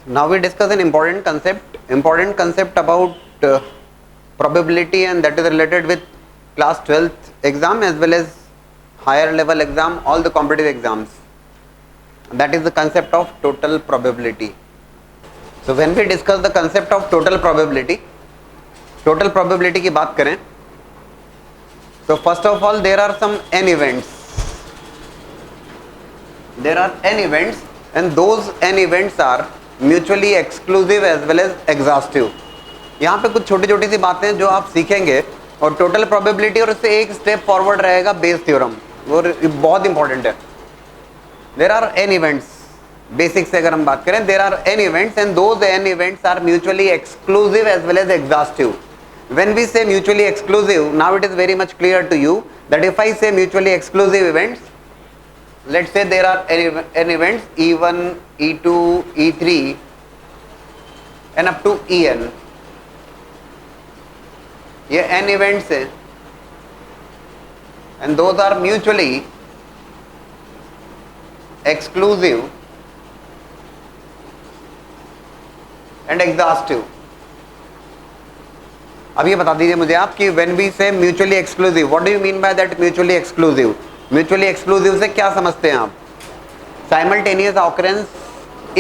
Now we discuss an important concept about probability, and that is related with class 12th exam as well as higher level exam, all the competitive exams. That is the concept of total probability. So when we discuss the concept of total probability की बात करें, so first of all there are some n events. There are n events and those n events are mutually exclusive as well as exhaustive. यहाँ पे कुछ छोटी छोटी सी बातें जो आप सीखेंगे और टोटल प्रोबेबिलिटी और उससे एक स्टेप फॉरवर्ड रहेगा बेस थ्योरम, वो बहुत इंपॉर्टेंट है. There are n events, basic से अगर हम बात करें, there are n events and those n events are mutually exclusive as well as exhaustive. When we say mutually exclusive, now it is very much clear to you that if I say mutually exclusive events, let's say there are n events E1, E2, E3 and up to En. ये n events है and those are mutually exclusive and exhaustive. अब ये बता दीजिए मुझे आप कि when we say mutually exclusive, what do you mean by that mutually exclusive? Mutually exclusive से क्या समझते हैं आप? Simultaneous occurrence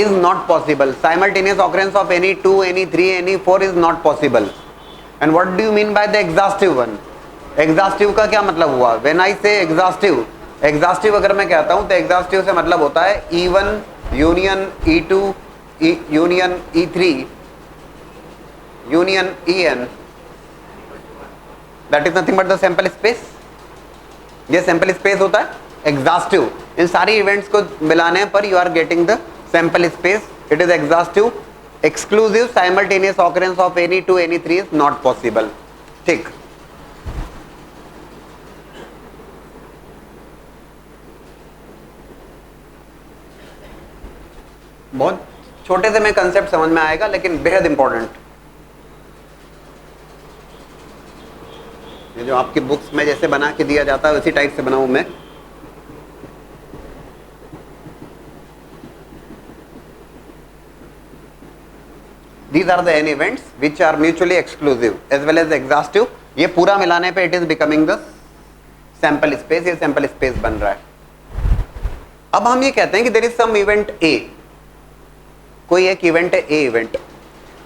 is not possible. Simultaneous occurrence of any 2, any 3, any 4 is not possible. And what do you mean by the exhaustive one? Exhaustive का क्या मतलब हुआ? When I say exhaustive अगर मैं कहता हूँ तो exhaustive से मतलब होता है E1 union E2 union E3 union En. That is nothing but the sample space. ये sample space होता है exhaustive. इन सारी events को मिलाने पर you are getting the sample space. It is exhaustive. Exclusive simultaneous occurrence of any 2, any 3 is not possible. ठीक. बहुत छोटे से में कंसेप्ट समझ में आएगा लेकिन बेहद इंपॉर्टेंट. ये जो आपकी बुक्स में जैसे बना के दिया जाता है उसी टाइप से बनाऊं मैं. These are the n events which are mutually exclusive as well as exhaustive. ये पूरा मिलाने पे it is becoming the sample space. ये sample space बन रहा है. अब हम ये कहते हैं कि there is some event A. कोई एक इवेंट है A इवेंट,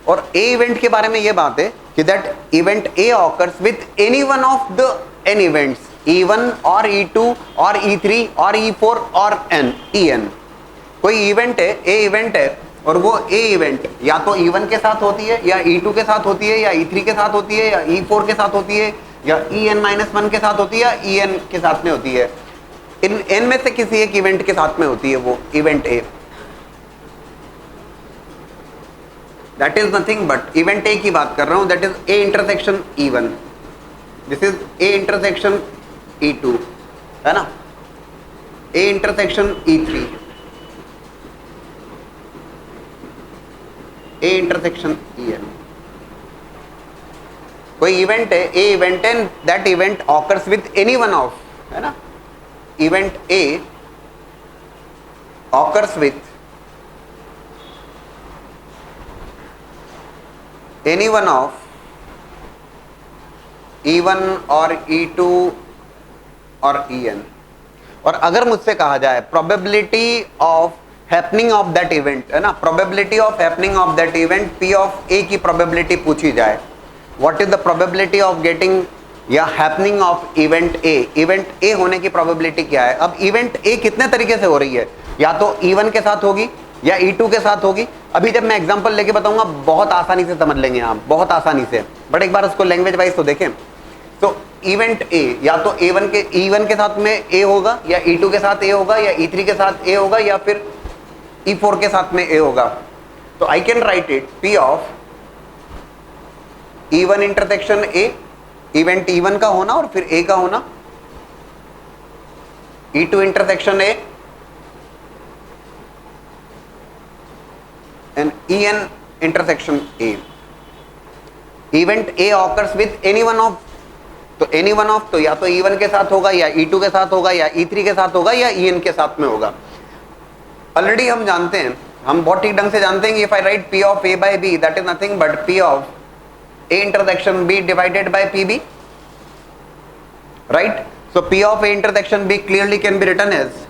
और A इवेंट के बारे में ये बात है कि that event A occurs with any one of the n events, E1 और E2 और E3 और E4 और En. कोई इवेंट है, A इवेंट है, और वो A इवेंट या तो E1 के साथ होती है या E2 के साथ होती है या E3 के साथ होती है या E4 के साथ होती है या En-1 के साथ होती है या En के साथ में होती है. इन n में से किसी एक इवेंट के साथ में होती है वो event A. That is nothing but event A की बात कर रहा हूं. That is A intersection E1. This is A intersection E2, है ना? A intersection E3. A intersection En. कोई इवेंट है, A इवेंट है, that event occurs with any one of, है ना? Event A occurs with any one of E1 और E2 और En. और अगर मुझसे कहा जाए probability of happening of that event, है ना, probability of happening of that event, P of A की probability पूछी जाए, what is the probability of getting या happening of event A? event A होने की probability क्या है? अब event A कितने तरीके से हो रही है? या तो E1 के साथ होगी या E2 के साथ होगी. अभी जब मैं एग्जांपल लेके बताऊंगा बहुत आसानी से समझ लेंगे आप, बहुत आसानी से, बट एक बार उसको लैंग्वेज वाइज तो देखें. तो इवेंट A या तो E1 के साथ में A होगा या E2 के साथ A होगा या E3 के साथ A होगा या फिर E4 के साथ में A होगा. तो I can write it P of E1 intersection A, event E1 का होना और फिर A का होना, E2 intersection A and En intersection A. Event A occurs with any one of, तो any one of तो या तो E1 के साथ होगा या E2 के साथ होगा या E3 के साथ होगा या En के साथ में होगा. ऑलरेडी हम जानते हैं हम बहुत ठीक ढंग से जानते हैं कि if I right P of A by B, that is nothing but P of A intersection B divided by PB, right? So P of A intersection B clearly can be written as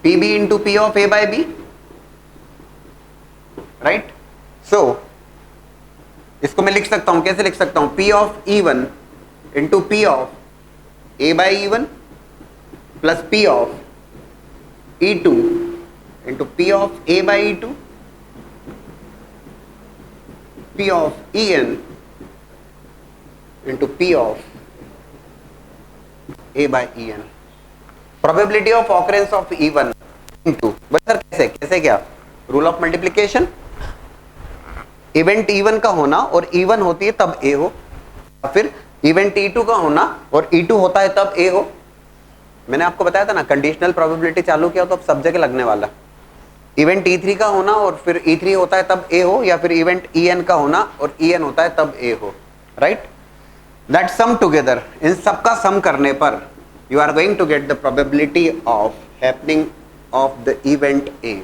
PB into P of A by B, right? So इसको मैं लिख सकता हूं, कैसे लिख सकता हूं? P of E1 into P of A by E1 plus P of E2 into P of A by E2, P of En into P of A by En. Probability of occurrence of E1 into, बस sir कैसे कैसे क्या? Rule of multiplication. Event E1 का होना और E1 होती है तब A हो, फिर इवेंट E2 का होना और E2 होता है तब A हो. मैंने आपको बताया था ना, कंडीशनल प्रोबेबिलिटी चालू किया तो अब सब जगह लगने वाला. इवेंट E3 का होना और फिर E3 होता है तब A हो, या फिर इवेंट En का होना और En होता है तब A हो, राइट? दैट सम टुगेदर, इन सब का सम करने पर you are going to get the probability of happening of the event A,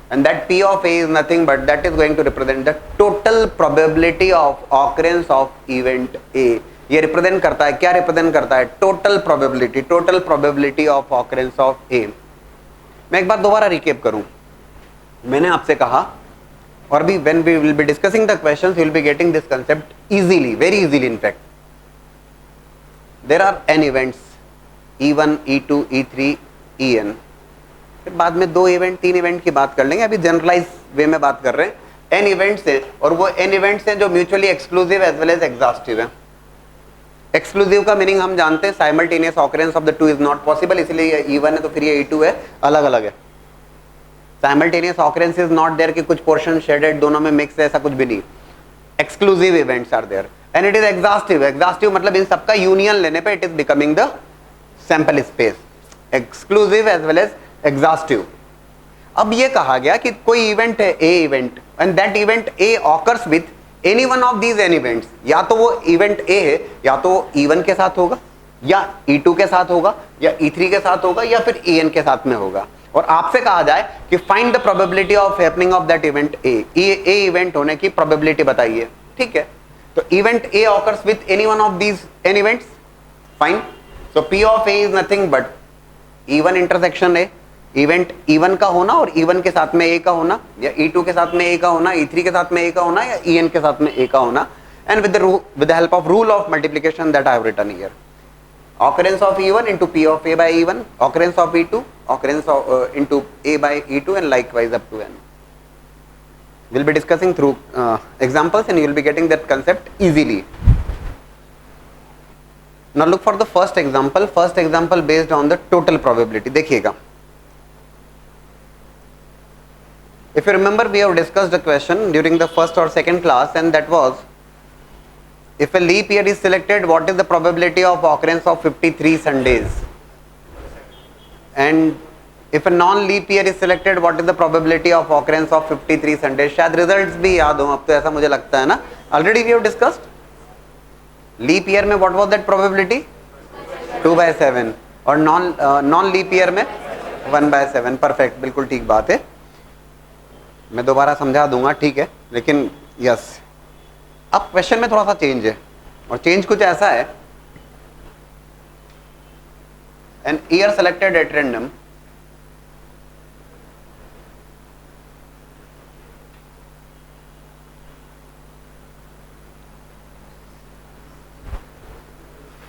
and that P of A is nothing but that is going to represent the total probability of occurrence of event A. ये represent करता है, क्या represent करता है? Total probability of occurrence of A. मैं एक बार दोबारा recap करूं. मैंने आपसे कहा, और भी when we will be discussing the questions you will be getting this concept easily, very easily. In fact there are n events E1, E2, E3, En. फिर बाद में 2 इवेंट 3 इवेंट की बात कर लेंगे. अभी जनरलाइज वे में बात कर रहे हैं. n इवेंट्स हैं, और वो n इवेंट्स हैं जो mutually exclusive as well as exhaustive है. एक्सक्लूसिव का मीनिंग हम जानते हैं, simultaneous occurrence of the two is not possible, इसलिए ये E1 है तो फिर ये E2 है, अलग अलग है. Simultaneous occurrence is not there कि कुछ पोर्शन शेडेड दोनों में मिक्स है, ऐसा कुछ भी नहीं. Exclusive events are there and it is exhaustive. Exhaustive मतलब इन सबका यूनियन लेने पे it is becoming the sample space. Exclusive as well as exhaustive. अब ये कहा गया कि कोई इवेंट है A event, and that event A occurs with any one of these n events. या तो वो इवेंट A है, या तो E1 के साथ होगा, या E2 के साथ होगा, या E3 के साथ होगा, या फिर En के साथ में होगा. और आपसे कहा जाए कि find the probability of happening of that event A. A event होने की प्रोबेबिलिटी बताइए. ठीक है, तो event A occurs with any one of these n events. Fine. So P of A is nothing but E1 intersection A. Event E1 का होना और E1 के साथ में A का होना, या E2 के साथ में A का होना, E3 के साथ में A का होना, या En के साथ में A का होना. And with the help of rule of multiplication that I have written here, occurrence of E1 into P of A by E1, occurrence of E2, occurrence of into A by E2, and likewise up to n. We'll be discussing through examples and you will be getting that concept easily. Now look for the first example based on the total probability. देखिएगा. If you remember, we have discussed a question during the first or second class, and that was, if a leap year is selected, what is the probability of occurrence of 53 Sundays? And if a non-leap year is selected, what is the probability of occurrence of 53 Sundays? शायद results भी याद हो, अब तो ऐसा मुझे लगता है ना. Already we have discussed. Leap year में what was that probability? 2/7. और non-leap year में 1/7. Perfect, बिल्कुल ठीक बात है. मैं दोबारा समझा दूंगा, ठीक है, लेकिन यस. अब क्वेश्चन में थोड़ा सा चेंज है, और चेंज कुछ ऐसा है. An year selected at random,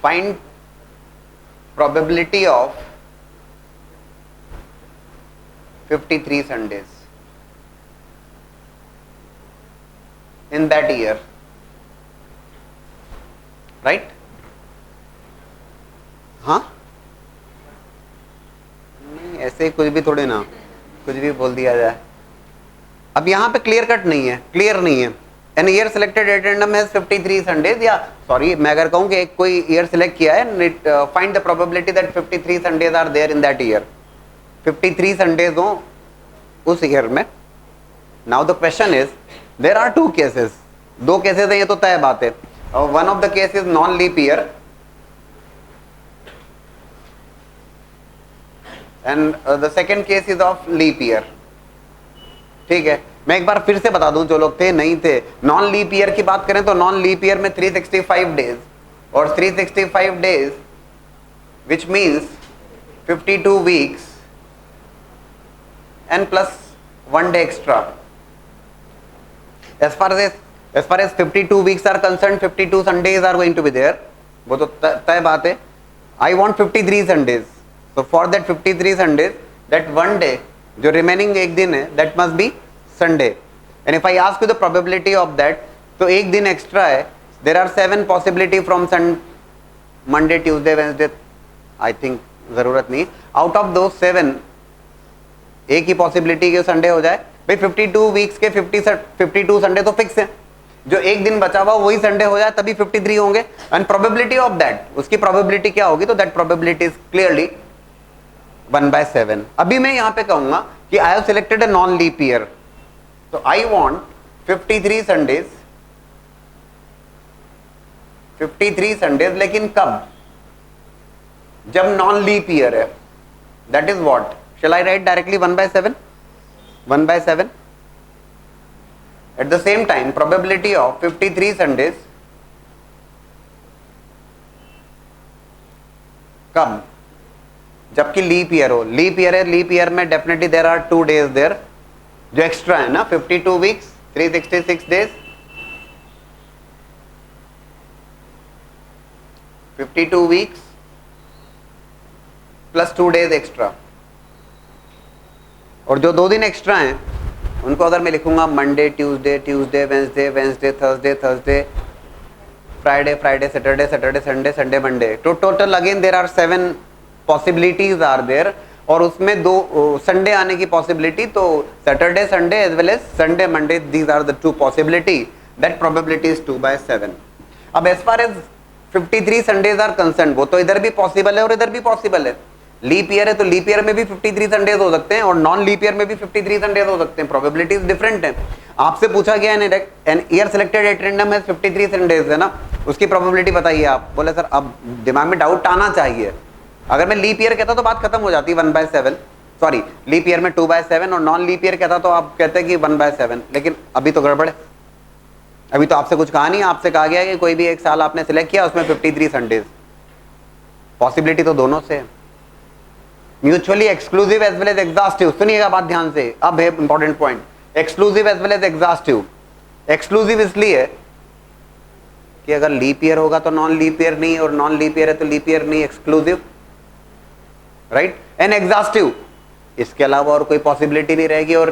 find probability of 53 Sundays in that year. Right? हाँ, नहीं ऐसे कुछ भी थोड़े ना, कुछ भी बोल दिया जाए. अब यहाँ पे क्लियर कट नहीं है, क्लियर नहीं है. An year selected at random has 53 Sundays, या सॉरी मैं अगर कहूँ कि एक कोई ईयर सिलेक्ट किया है, find the probability that 53 Sundays are there in that year. 53 Sundays हो उस ईयर में. Now the question is, there are 2 cases. 2 cases हैं, ये तो तय बात है. One of the case is non-leap year and the second case is of leap year. ठीक है, मैं एक बार फिर से बता दूं जो लोग थे नहीं थे. नॉन लीप ईयर की बात करें तो नॉन लीप ईयर में 365 डेज, और 365 days which means 52 weeks and plus 1 day extra. As far as 52 weeks are concerned, 52 Sundays are going to be there. वो तो तय बात है. I want 53 Sundays. So for that 53 Sundays, that 1 day जो remaining एक दिन है, that must be Sunday. And if I ask you the probability of that, तो एक दिन extra है. There are 7 possibility from Monday, Tuesday, Wednesday. I think जरूरत नहीं. Out of those 7, एक ही पॉसिबिलिटी के संडे हो जाए. भाई 52 वीक्स के 52 संडे तो फिक्स है. जो एक दिन बचा हुआ वही संडे हो जाए तभी 53 होंगे. एंड प्रोबेबिलिटी ऑफ दैट, उसकी प्रोबेबिलिटी क्या होगी? तो दैट प्रोबेबिलिटी इज क्लियरली 1/7. अभी मैं यहां पे कहूंगा कि I have selected a non leap year, तो आई वांट 53 संडेज. 53 संडेज, लेकिन कब? जब नॉन लीप ईयर है. That is what? Shall I write directly 1/7? 1/7. At the same time, probability of 53 Sundays कब? जबकि लीप ईयर हो. लीप ईयर है, leap year में definitely there are 2 days there जो एक्स्ट्रा है ना. 52 weeks, 366 days. 52 weeks plus 2 days extra. और जो 2 दिन एक्स्ट्रा हैं उनको अगर मैं लिखूंगा Monday, Tuesday, Tuesday, Wednesday, Wednesday, Thursday, Thursday, Friday, Friday, Saturday, Saturday, Sunday, Sunday, Monday, तो total again there are 7 possibilities are there. और उसमें 2 संडे आने की पॉसिबिलिटी, तो Saturday, Sunday as well as Sunday, Monday, these are the 2 possibility. That probability is 2/7. अब as far as 53 Sundays are concerned, वो तो इधर भी पॉसिबल है और इधर भी पॉसिबल है. लीप ईयर है तो लीप ईयर में भी 53 संडेज हो सकते हैं और नॉन लीप ईयर में भी 53 संडेज हो सकते हैं. प्रोबेबिलिटीज डिफरेंट है. आपसे पूछा गया an year selected at random है 53 संडेज है ना, उसकी प्रोबेबिलिटी बताइए आप. बोले सर अब दिमाग में डाउट आना चाहिए. अगर मैं लीप ईयर कहता तो बात खत्म हो जाती 1/7. सॉरी, लीप ईयर में 2/7 और नॉन लीप ईयर कहता तो आप कहते कि 1/7. लेकिन अभी तो गड़बड़ है. अभी तो आपसे कुछ कहा नहीं. आपसे कहा गया कि कोई भी एक साल आपने सिलेक्ट किया उसमें 53 संडेज. पॉसिबिलिटी तो दोनों से है. Mutually exclusive as well as exhaustive. सुनिएगा बात ध्यान से, अब है important point. Exclusive as well as exhaustive. Exclusive इसलिए कि अगर लीप ईयर होगा तो नॉन लीप ईयर नहीं, और नॉन लीप ईयर है तो लीप ईयर नहीं. Exclusive, right. एंड एग्जॉस्टिव, इसके अलावा और कोई पॉसिबिलिटी नहीं रहेगी. और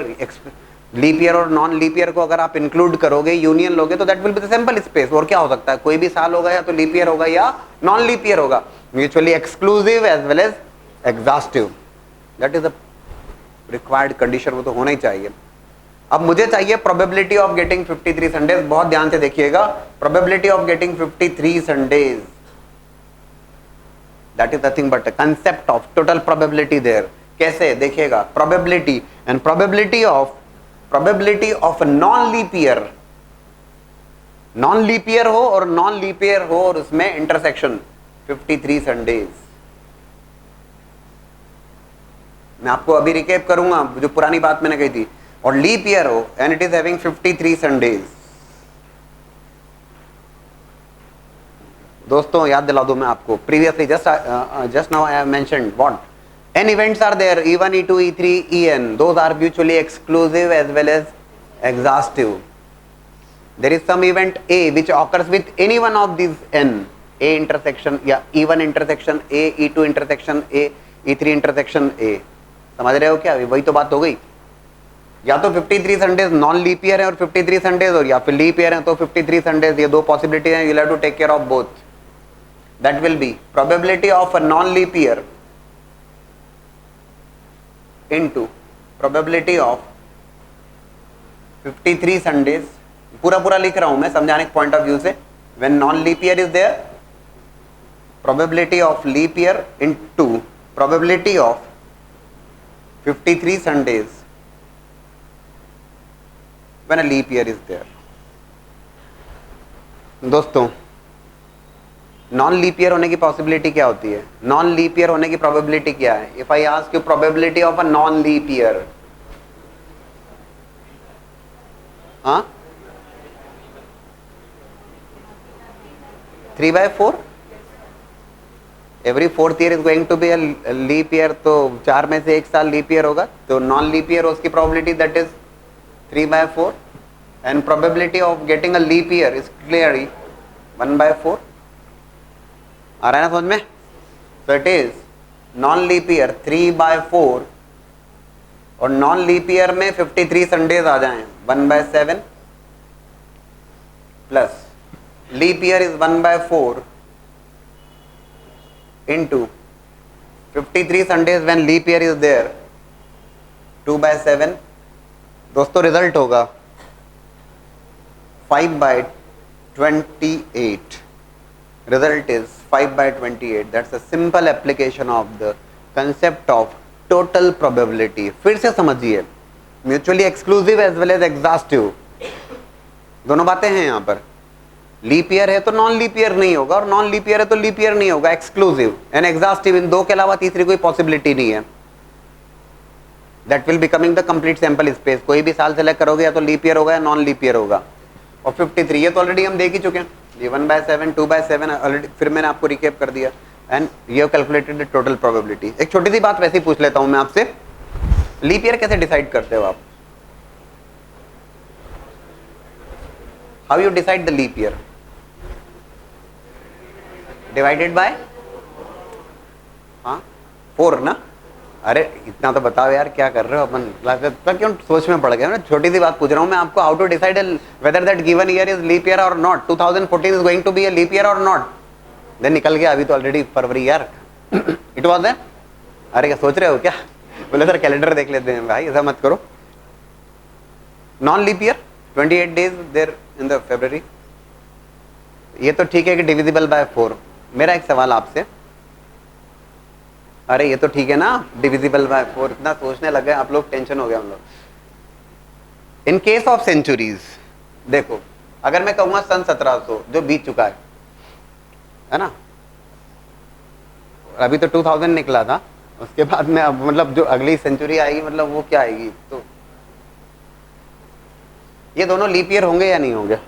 लीप ईयर और नॉन लीप ईयर को अगर आप इंक्लूड करोगे, यूनियन लोगे, तो that will be the sample space. और क्या हो सकता है? कोई भी साल होगा, या तो लीप ईयर होगा या नॉन लीप ईयर होगा. Mutually exclusive as well as exhaustive, that is a required condition. वो तो होना ही चाहिए. अब मुझे चाहिए प्रोबेबिलिटी ऑफ गेटिंग 53 संडेज. बहुत ध्यान से देखिएगा. Probability of getting 53 Sundays, that is nothing but concept of total probability there. कैसे? देखिएगा. Probability and probability of non leap year. Non leap year हो और नॉन लीप ईयर हो और उसमें इंटरसेक्शन 53 संडेज. मैं आपको अभी रिकेप करूंगा जो पुरानी बात मैंने कही थी. और लीप ईयर हो and it is having 53 Sundays. दोस्तों याद दिला दूं मैं आपको, previously just now I have mentioned what n events are there. E1, E2, E3, En, those are mutually exclusive as well as exhaustive. There is some event A which occurs with any one of these n. A intersection या E1 intersection A, E2 intersection A, E3 intersection A. समझ रहे हो क्या? वही तो बात हो गई. या तो 53 संडेज नॉन लीप ईयर है और 53 संडेज, और या फिर लीप ईयर है तो 53 संडेज. ये 2 पॉसिबिलिटी हैं. You have to take care of both. That will be probability of a non leap year into probability of 53 Sundays. पूरा लिख रहा हूं मैं समझाने के पॉइंट ऑफ व्यू से. When non leap year is there, probability of leap year into probability of 53 Sundays when a leap year is there. दोस्तों non leap year होने की पॉसिबिलिटी क्या होती है? नॉन लीप ईयर होने की प्रोबेबिलिटी क्या है? If I ask you probability of a non leap year, हाँ, 3/4। Every fourth year is going to be a leap year, तो 4 में से 1 साल लीप ईयर होगा, तो नॉन लीप ईयर उसकी probability that is 3/4, and probability of getting a leap year is clearly 1/4। आ रहा है ना समझ में? तो it is non leap year 3/4, और नॉन लीप ईयर में 53 संडेज आ जाएं 1/7, plus leap year is 1/4 into 53 Sundays when leap year is there 2/7। दोस्तों रिजल्ट होगा 5/28। result is 5/28। that's a simple application of the concept of total probability। फिर से समझिए, mutually exclusive as well as exhaustive, दोनों बातें हैं यहां पर। लीप ईयर है तो नॉन लीप ईयर नहीं होगा, और नॉन लीप ईयर है तो लीप ईयर नहीं होगा। एक्सक्लूसिव एंड एग्जॉस्टिव, इन दो के अलावा तीसरी कोई पॉसिबिलिटी नहीं है। That will becoming the complete sample space. कोई भी साल सेलेक्ट करोगे या तो लीप ईयर होगा या नॉन लीप ईयर होगा। और 53 ये तो ऑलरेडी हम देख ही चुके हैं, ये 1/7 2/7 ऑलरेडी, फिर मैंने आपको रिकेप कर दिया, and you calculated the total probability. एक छोटी सी बात वैसे ही पूछ लेता हूं मैं आपसे, लीप ईयर कैसे डिसाइड करते हो आप? How you decide the leap year? Divided by 4 ना? अरे इतना तो बताओ यार, क्या कर रहे हो अपन क्लास में, क्यों सोच में पड़ गए? मैं छोटी सी बात पूछ रहा हूं मैं आपको, how to decide whether that given year is leap year और नॉट। 2014 is going to be a leap year और नॉट? देन निकल गया, अभी तो ऑलरेडी फरवरी यार। इट वाज है। अरे क्या सोच रहे हो क्या? बोले सर कैलेंडर देख लेते हैं। भाई ऐसा मत करो। Non leap year 28 days there in the February. ये तो ठीक है कि डिविजिबल बाय 4। मेरा एक सवाल आपसे, अरे ये तो ठीक है ना डिविजिबल बाय 4, इतना सोचने लगे आप लोग, टेंशन हो गया हम लोग। इन केस ऑफ सेंचुरीज देखो, अगर मैं कहूंगा सन 1700 जो बीत चुका है ना, अभी तो 2000 निकला था, उसके बाद में अब मतलब जो अगली सेंचुरी आएगी मतलब वो क्या आएगी, तो ये दोनों लीप ईयर होंगे या नहीं होंगे?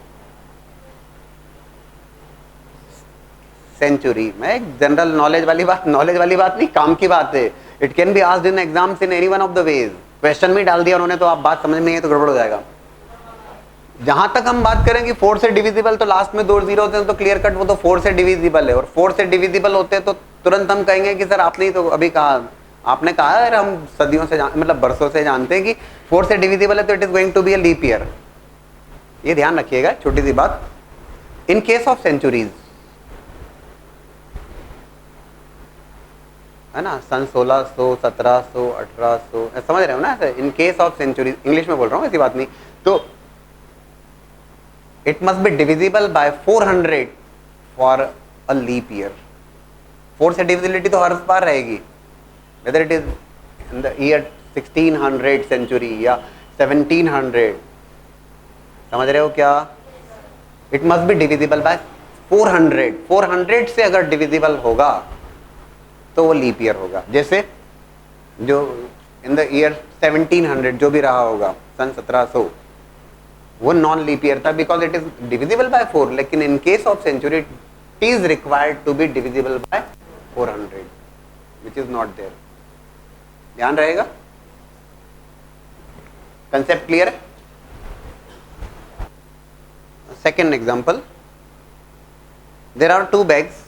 सेंचुरी में एक जनरल नॉलेज वाली बात नहीं, काम की बात है। It can be asked in exams in any one of the ways. Question में डाल दिया उन्होंने तो आप बात समझ में नहीं तो गड़बड़ हो जाएगा। जहां तक हम बात करें कि 4 से डिविजिबल, तो लास्ट में 2 जीरो होते हैं तो क्लियर कट वो तो 4 से डिविजिबल है, और 4 से डिविजिबल होते हैं तो तुरंत हम कहेंगे कि सर आपने तो अभी कहा, आपने कहा है हम सदियों से मतलब बरसों से जानते हैं कि 4 से डिविजिबल है तो it is going to be a leap year. ये ध्यान रखिएगा, छोटी सी बात। इन केस ऑफ सेंचुरीज है ना, सन 1600 1700 1800 समझ रहे हो ना? In case of century, English में बोल रहा हूँ, ऐसी बात नहीं। तो it must be divisible by 400 for a leap year. 4 से डिविजिबिलिटी तो हर बार रहेगी, whether it is in the year 1600 century या 1700। समझ रहे हो क्या? It must be divisible by 400। 400 से अगर डिविजिबल होगा तो वो लीप ईयर होगा। जैसे जो इन द ईयर 1700 जो भी रहा होगा, सन 1700, वो नॉन लीप ईयर था because it is divisible by 4। लेकिन in case of century it is required to be divisible by 400 which is not there. ध्यान रहेगा, कंसेप्ट क्लियर है? Second example, there are 2 bags.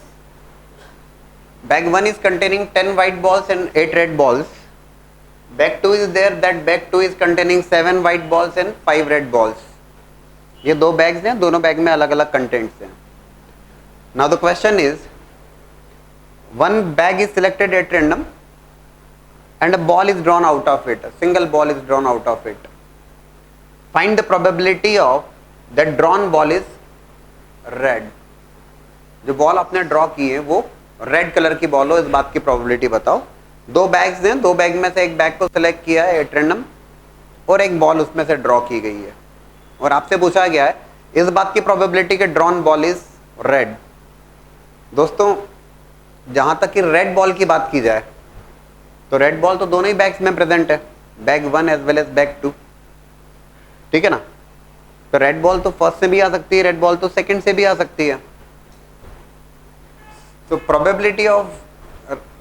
Bag 1 is containing 10 white balls and 8 red balls. Bag 2 is there, that bag 2 is containing 7 white balls and 5 red balls. ये 2 bags हैं, दोनों bag में अलग अलग contents हैं। Now the question is, one bag is selected at random and a ball is drawn out of it. A single ball is drawn out of it. Find the probability of that drawn ball is red. जो ball आपने draw की है वो red colour की ball हो, इस बात की प्रोबेबिलिटी बताओ। 2 बैग्स हैं, 2 बैग में से एक बैग को सिलेक्ट किया है एट रैंडम और एक बॉल उसमें से ड्रॉ की गई है, और आपसे पूछा गया है इस बात की प्रोबेबिलिटी कि ड्रॉन बॉल इज रेड। दोस्तों जहां तक कि रेड बॉल की बात की जाए तो रेड बॉल तो दोनों ही बैग्स में प्रेजेंट है, bag 1 as well as bag 2, ठीक है ना। तो रेड बॉल तो फर्स्ट से भी आ सकती है, रेड बॉल तो सेकंड से भी आ सकती है। तो probability of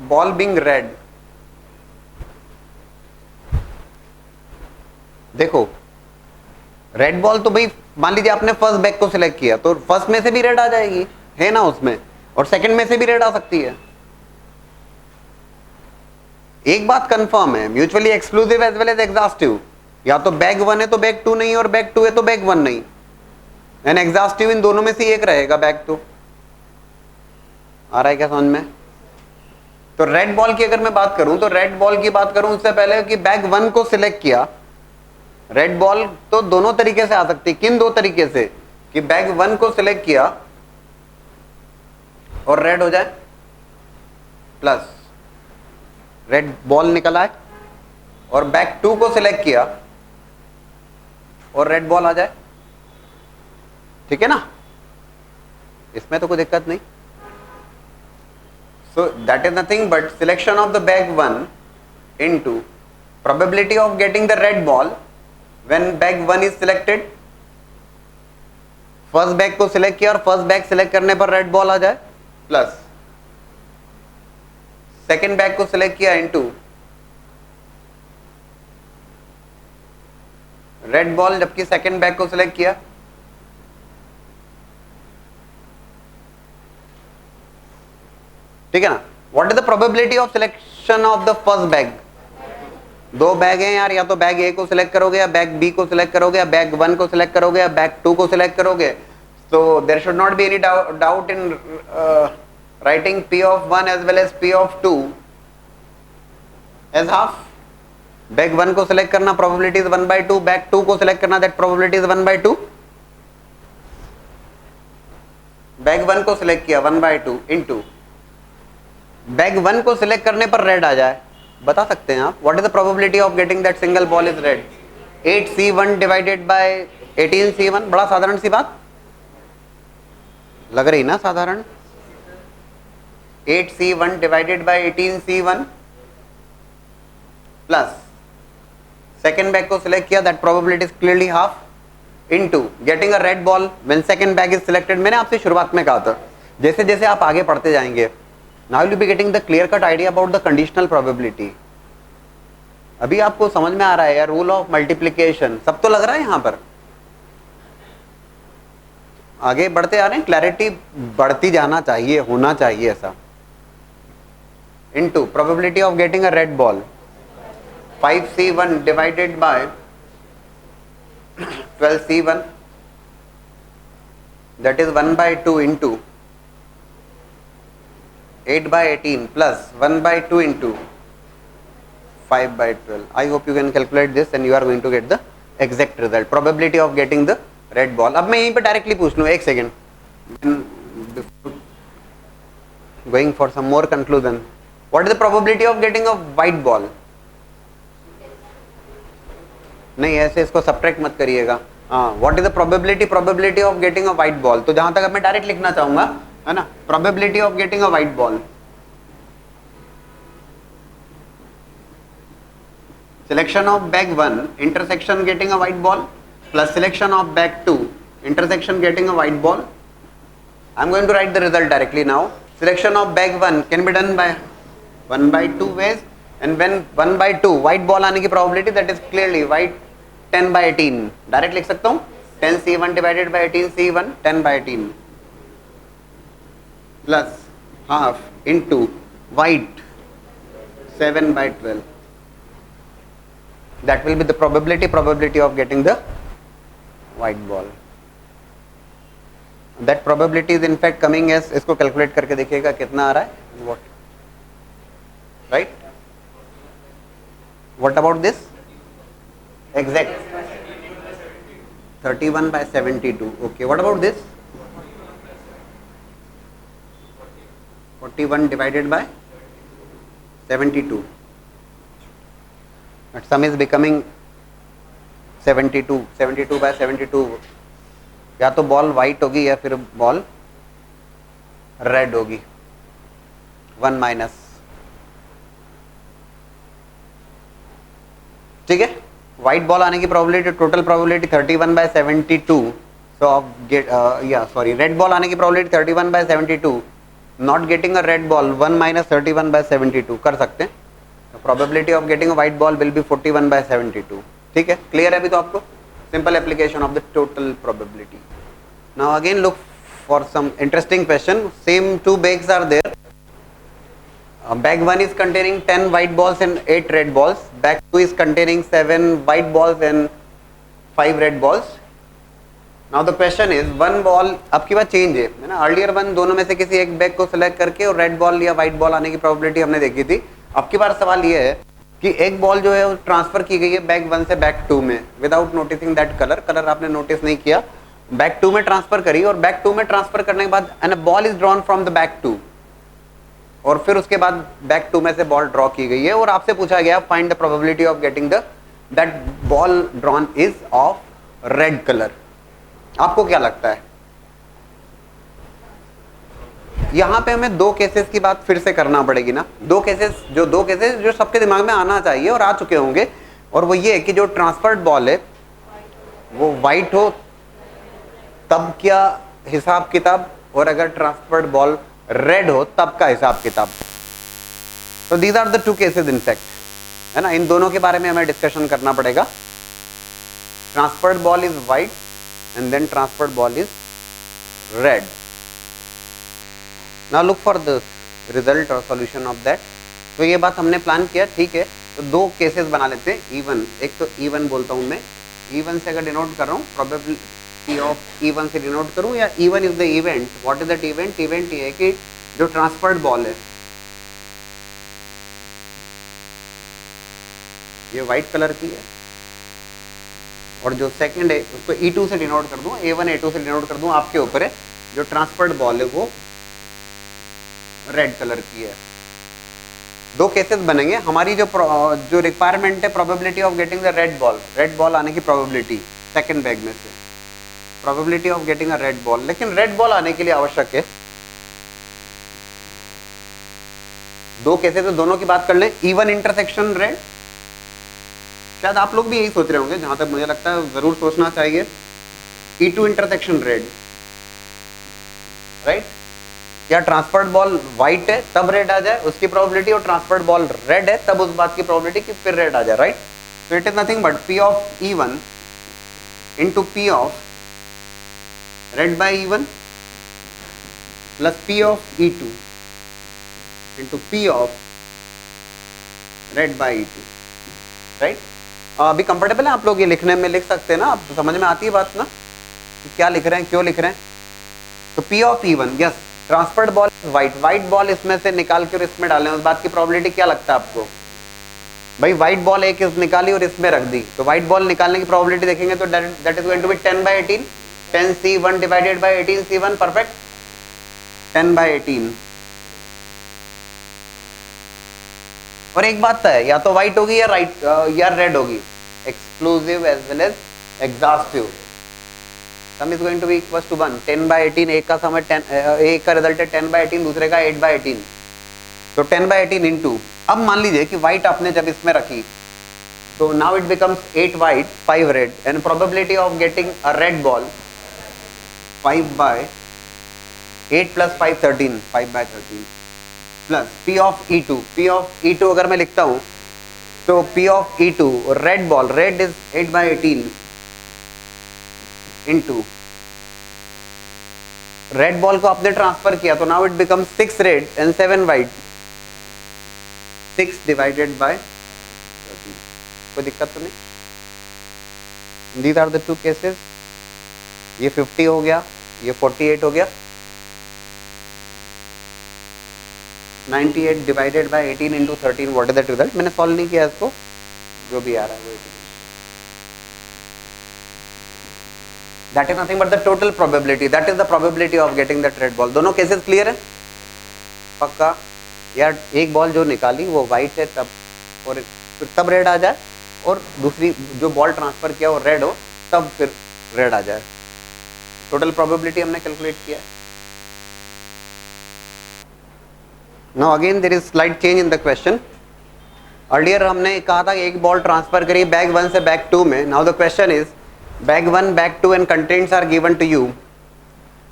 ball being red, देखो रेड बॉल तो भाई मान लीजिए आपने फर्स्ट बैग को सिलेक्ट किया तो फर्स्ट में से भी रेड आ जाएगी, है ना उसमें, और सेकंड में से भी रेड आ सकती है। एक बात कंफर्म है, mutually exclusive as well as exhaustive, या तो बैग 1 है तो बैग 2 नहीं, और बैग 2 है तो बैग 1 नहीं, एंड एग्जॉस्टिव इन दोनों में से एक रहेगा, बैग 2। आ रहा है क्या समझ में? तो रेड बॉल की अगर मैं बात करूं तो रेड बॉल की बात करूं उससे पहले कि बैग 1 को सिलेक्ट किया, रेड बॉल तो दोनों तरीके से आ सकती है। किन दो तरीके से? कि बैग 1 को सिलेक्ट किया और रेड हो जाए, प्लस रेड बॉल निकल आए, और बैग 2 को सिलेक्ट किया और रेड बॉल आ जाए, ठीक है ना, इसमें तो कोई दिक्कत नहीं। So that is nothing but selection of the bag 1 into probability of getting the red ball when bag 1 is selected. First bag को सिलेक्ट किया और फर्स्ट बैग सिलेक्ट करने पर रेड बॉल आ जाए, प्लस सेकेंड बैग को select किया into red ball जबकि second bag को सिलेक्ट किया, ठीक है ना। What is the probability of selection of the first bag? दो बैग हैं यार, या तो बैग ए को सिलेक्ट करोगे, या बैग बी को सिलेक्ट करोगे, या बैग 1 को सिलेक्ट करोगे, या बैग 2 को सिलेक्ट करोगे। So there should not be any doubt in writing P of 1 as well as P of 2 as half. Bag 1 को सिलेक्ट करना प्रोबेबिलिटी इज 1/2, बैग 2 को सिलेक्ट करना दैट प्रोबेबिलिटी इज 1/2। बैग 1 को select किया 1/2 into bag 1 को select करने पर red आ जाए, बता सकते हैं आप। What is the probability of getting that single ball is red? 8C1 divided by 18C1। बड़ा साधारण सी बात लग रही ना, साधारण। 8C1 divided by 18C1 plus second bag को सिलेक्ट किया that probability is clearly half into getting a red ball when second bag is selected. मैंने आपसे शुरुआत में कहा था जैसे जैसे आप आगे पढ़ते जाएंगे, now you will be getting the clear cut idea about the conditional probability. अभी आपको समझ में आ रहा है यार, रूल ऑफ मल्टीप्लिकेशन सब तो लग रहा है यहां पर। आगे बढ़ते आ रहे हैं, क्लैरिटी बढ़ती जाना चाहिए, होना चाहिए ऐसा। Into probability of getting a red ball 5C1 divided by 12C1 that is 1/2 into 8/18 plus 1/2 into 5/12। I hope you can calculate this and you are going to get the exact result. Probability of getting the red ball. अब मैं यहीं पे directly पूछ लूँ, एक second, going for some more conclusion. What is the probability of getting a white ball? नहीं ऐसे इसको सब्ट्रैक्ट मत करिएगा। हाँ, what is the probability of getting a white ball? तो जहां तक अब मैं डायरेक्ट लिखना चाहूंगा, है ना, probability of getting a white ball. Selection of bag 1 intersection getting a white ball plus selection of bag 2 intersection getting a white ball. I am going to write the result directly now. Selection of bag 1 can be done by 1/2 ways, and when 1/2 white ball आने की probability that is clearly white 10/18. Direct लिख सकता हूँ 10C1 divided by 18C1 10/18 plus half into white 7/12. That will be the probability of getting the white ball. That probability is in fact coming as, इसको calculate करके देखिएगा कितना आ रहा है, what, right? What about this? Exact 31/72. Okay, what about this? 41 divided by 72. That sum is becoming 72. 72/72. या तो ball white होगी या फिर बॉल रेड होगी 1 माइनस, ठीक है। व्हाइट बॉल आने की probability, total probability 31/72, so of get या सॉरी रेड बॉल आने की probability 31/72, not getting a red ball 1 minus 31/72 कर सकते हैं। Probability of getting a white ball will be 41/72, ठीक है। क्लियर है अभी तो आपको? Simple application of the total probability. Now again look for some interesting question. Same 2 bags are there. Bag 1 is containing 10 white balls and 8 red balls. Bag 2 is containing 7 white balls and 5 red balls. Now the question is, one ball, अब की बात change है ना, earlier one दोनों में से किसी एक बैग को सिलेक्ट करके और रेड बॉल या व्हाइट बॉल आने की प्रोबेबिलिटी हमने देखी थी। अब की बार सवाल ये है कि एक बॉल जो है वो ट्रांसफर की गई है बैग 1 से बैग 2 में without noticing that colour, colour आपने नोटिस नहीं किया, बैग 2 में ट्रांसफर करी और बैग 2 में ट्रांसफर करने के बाद and ball is drawn from the bag 2, और फिर उसके बाद बैग 2 में से बॉल ड्रॉ की गई है और आपसे पूछा गया find the probability of getting the that ball drawn is of red colour. आपको क्या लगता है? यहां पे हमें 2 केसेस की बात फिर से करना पड़ेगी ना, 2 केसेस जो सबके दिमाग में आना चाहिए और आ चुके होंगे, और वो ये है कि जो ट्रांसफर्ड बॉल है वो व्हाइट हो तब क्या हिसाब किताब, और अगर ट्रांसफर्ड बॉल रेड हो तब का हिसाब किताब। तो these are the 2 cases in fact, है ना। इन दोनों के बारे में हमें डिस्कशन करना पड़ेगा। Transferred ball is white and then transferred ball is red. Now look for the result और सॉल्यूशन ऑफ दैट। तो ये बात हमने प्लान किया, ठीक है। तो 2 केसेस बना लेते हैं। E1, एक तो E1 बोलता हूं मैं, E1 से अगर डिनोट कर रहा हूं, प्रोबेबिलिटी ऑफ E1 से डिनोट करूं, या E1 is the event. What is that event? Event ये है कि जो ट्रांसफर्ड बॉल है ये व्हाइट कलर की है, और जो सेकंड है उसको E2 से डिनोट कर दूं, A1 A2 से डिनोट कर दूं, आपके ऊपर है। जो ट्रांसफर्ड बॉल है वो रेड कलर की है। 2 केसेस बनेंगे। हमारी जो रिक्वायरमेंट है probability of getting the red ball आने की प्रोबेबिलिटी सेकंड बैग में से, probability of getting a red ball. लेकिन रेड बॉल आने के लिए आवश्यक है 2 केसेस, तो दोनों की बात कर लें। E1 इंटरसेक्शन रेड, शायद आप लोग भी यही सोच रहे होंगे, जहां तक मुझे लगता है जरूर सोचना चाहिए। E2 intersection red, right. या ट्रांसफर्ड बॉल व्हाइट है तब रेड आ जाए उसकी प्रोबेबिलिटी, और ट्रांसफर्ड बॉल रेड है तब उस बात की प्रोबेबिलिटी कि फिर रेड आ जाए, राइट। तो it is nothing but P of E1 into P of red by E1 plus P of E2 into P of red by E2, right. अभी कंफर्टेबल है आप लोग? ये लिखने में लिख सकते हैं ना, आप समझ में आती है बात ना कि क्या लिख रहे हैं, क्यों लिख रहे हैं। तो P of E1, yes, transferred ball white ball इसमें से निकाल के और इसमें डालें, उस बात की प्रोबेबिलिटी क्या लगता है आपको? भाई व्हाइट बॉल एक निकाली और इसमें रख दी, तो व्हाइट बॉल निकालने की प्रोबेबिलिटी देखेंगे तो that is going to be 10/18, 10C1 divided by 18C1, perfect, 10/18। और एक बात है, या तो व्हाइट होगी या रेड होगी, exclusive as well as exhaustive. Sum is going to be equal to 1, 10/18, एक का समय 10, एक का रिजल्ट है 10/18, दूसरे का 8/18, तो 10/18 इंटू, अब मान लीजिए कि व्हाइट आपने जब इसमें रखी तो now it becomes 8 white 5 red, and probability of getting a red ball 5/8 plus 5 13, 5/13 plus P of E2 अगर मैं लिखता हूं तो P of E2 red ball, red is 8/18 into red ball को आपने ट्रांसफर किया तो now it become 6 red and 7 white, 6 divided by 13। कोई दिक्कत तो नहीं? These are the 2 cases. ये 50 हो गया, ये 48 हो गया, 98 divided by 18 into 13, what is that result? मैंने सॉल्व नहीं किया इसको, जो भी आ रहा है वो that is nothing but the total probability, that is the probability of getting that red ball। दोनों केसेस क्लियर है पक्का? यार एक बॉल जो निकाली वो व्हाइट है तब, और फिर तब रेड आ जाए, और दूसरी जो बॉल ट्रांसफर किया वो रेड हो तब फिर रेड आ जाए। टोटल प्रोबेबिलिटी हमने कैलकुलेट किया है। Now again there is slight change in the question. Earlier हमने कहा था एक बॉल ट्रांसफर करिए बैग 1 से बैग 2 में. Now the question is bag 1, bag 2 and contents are given to you.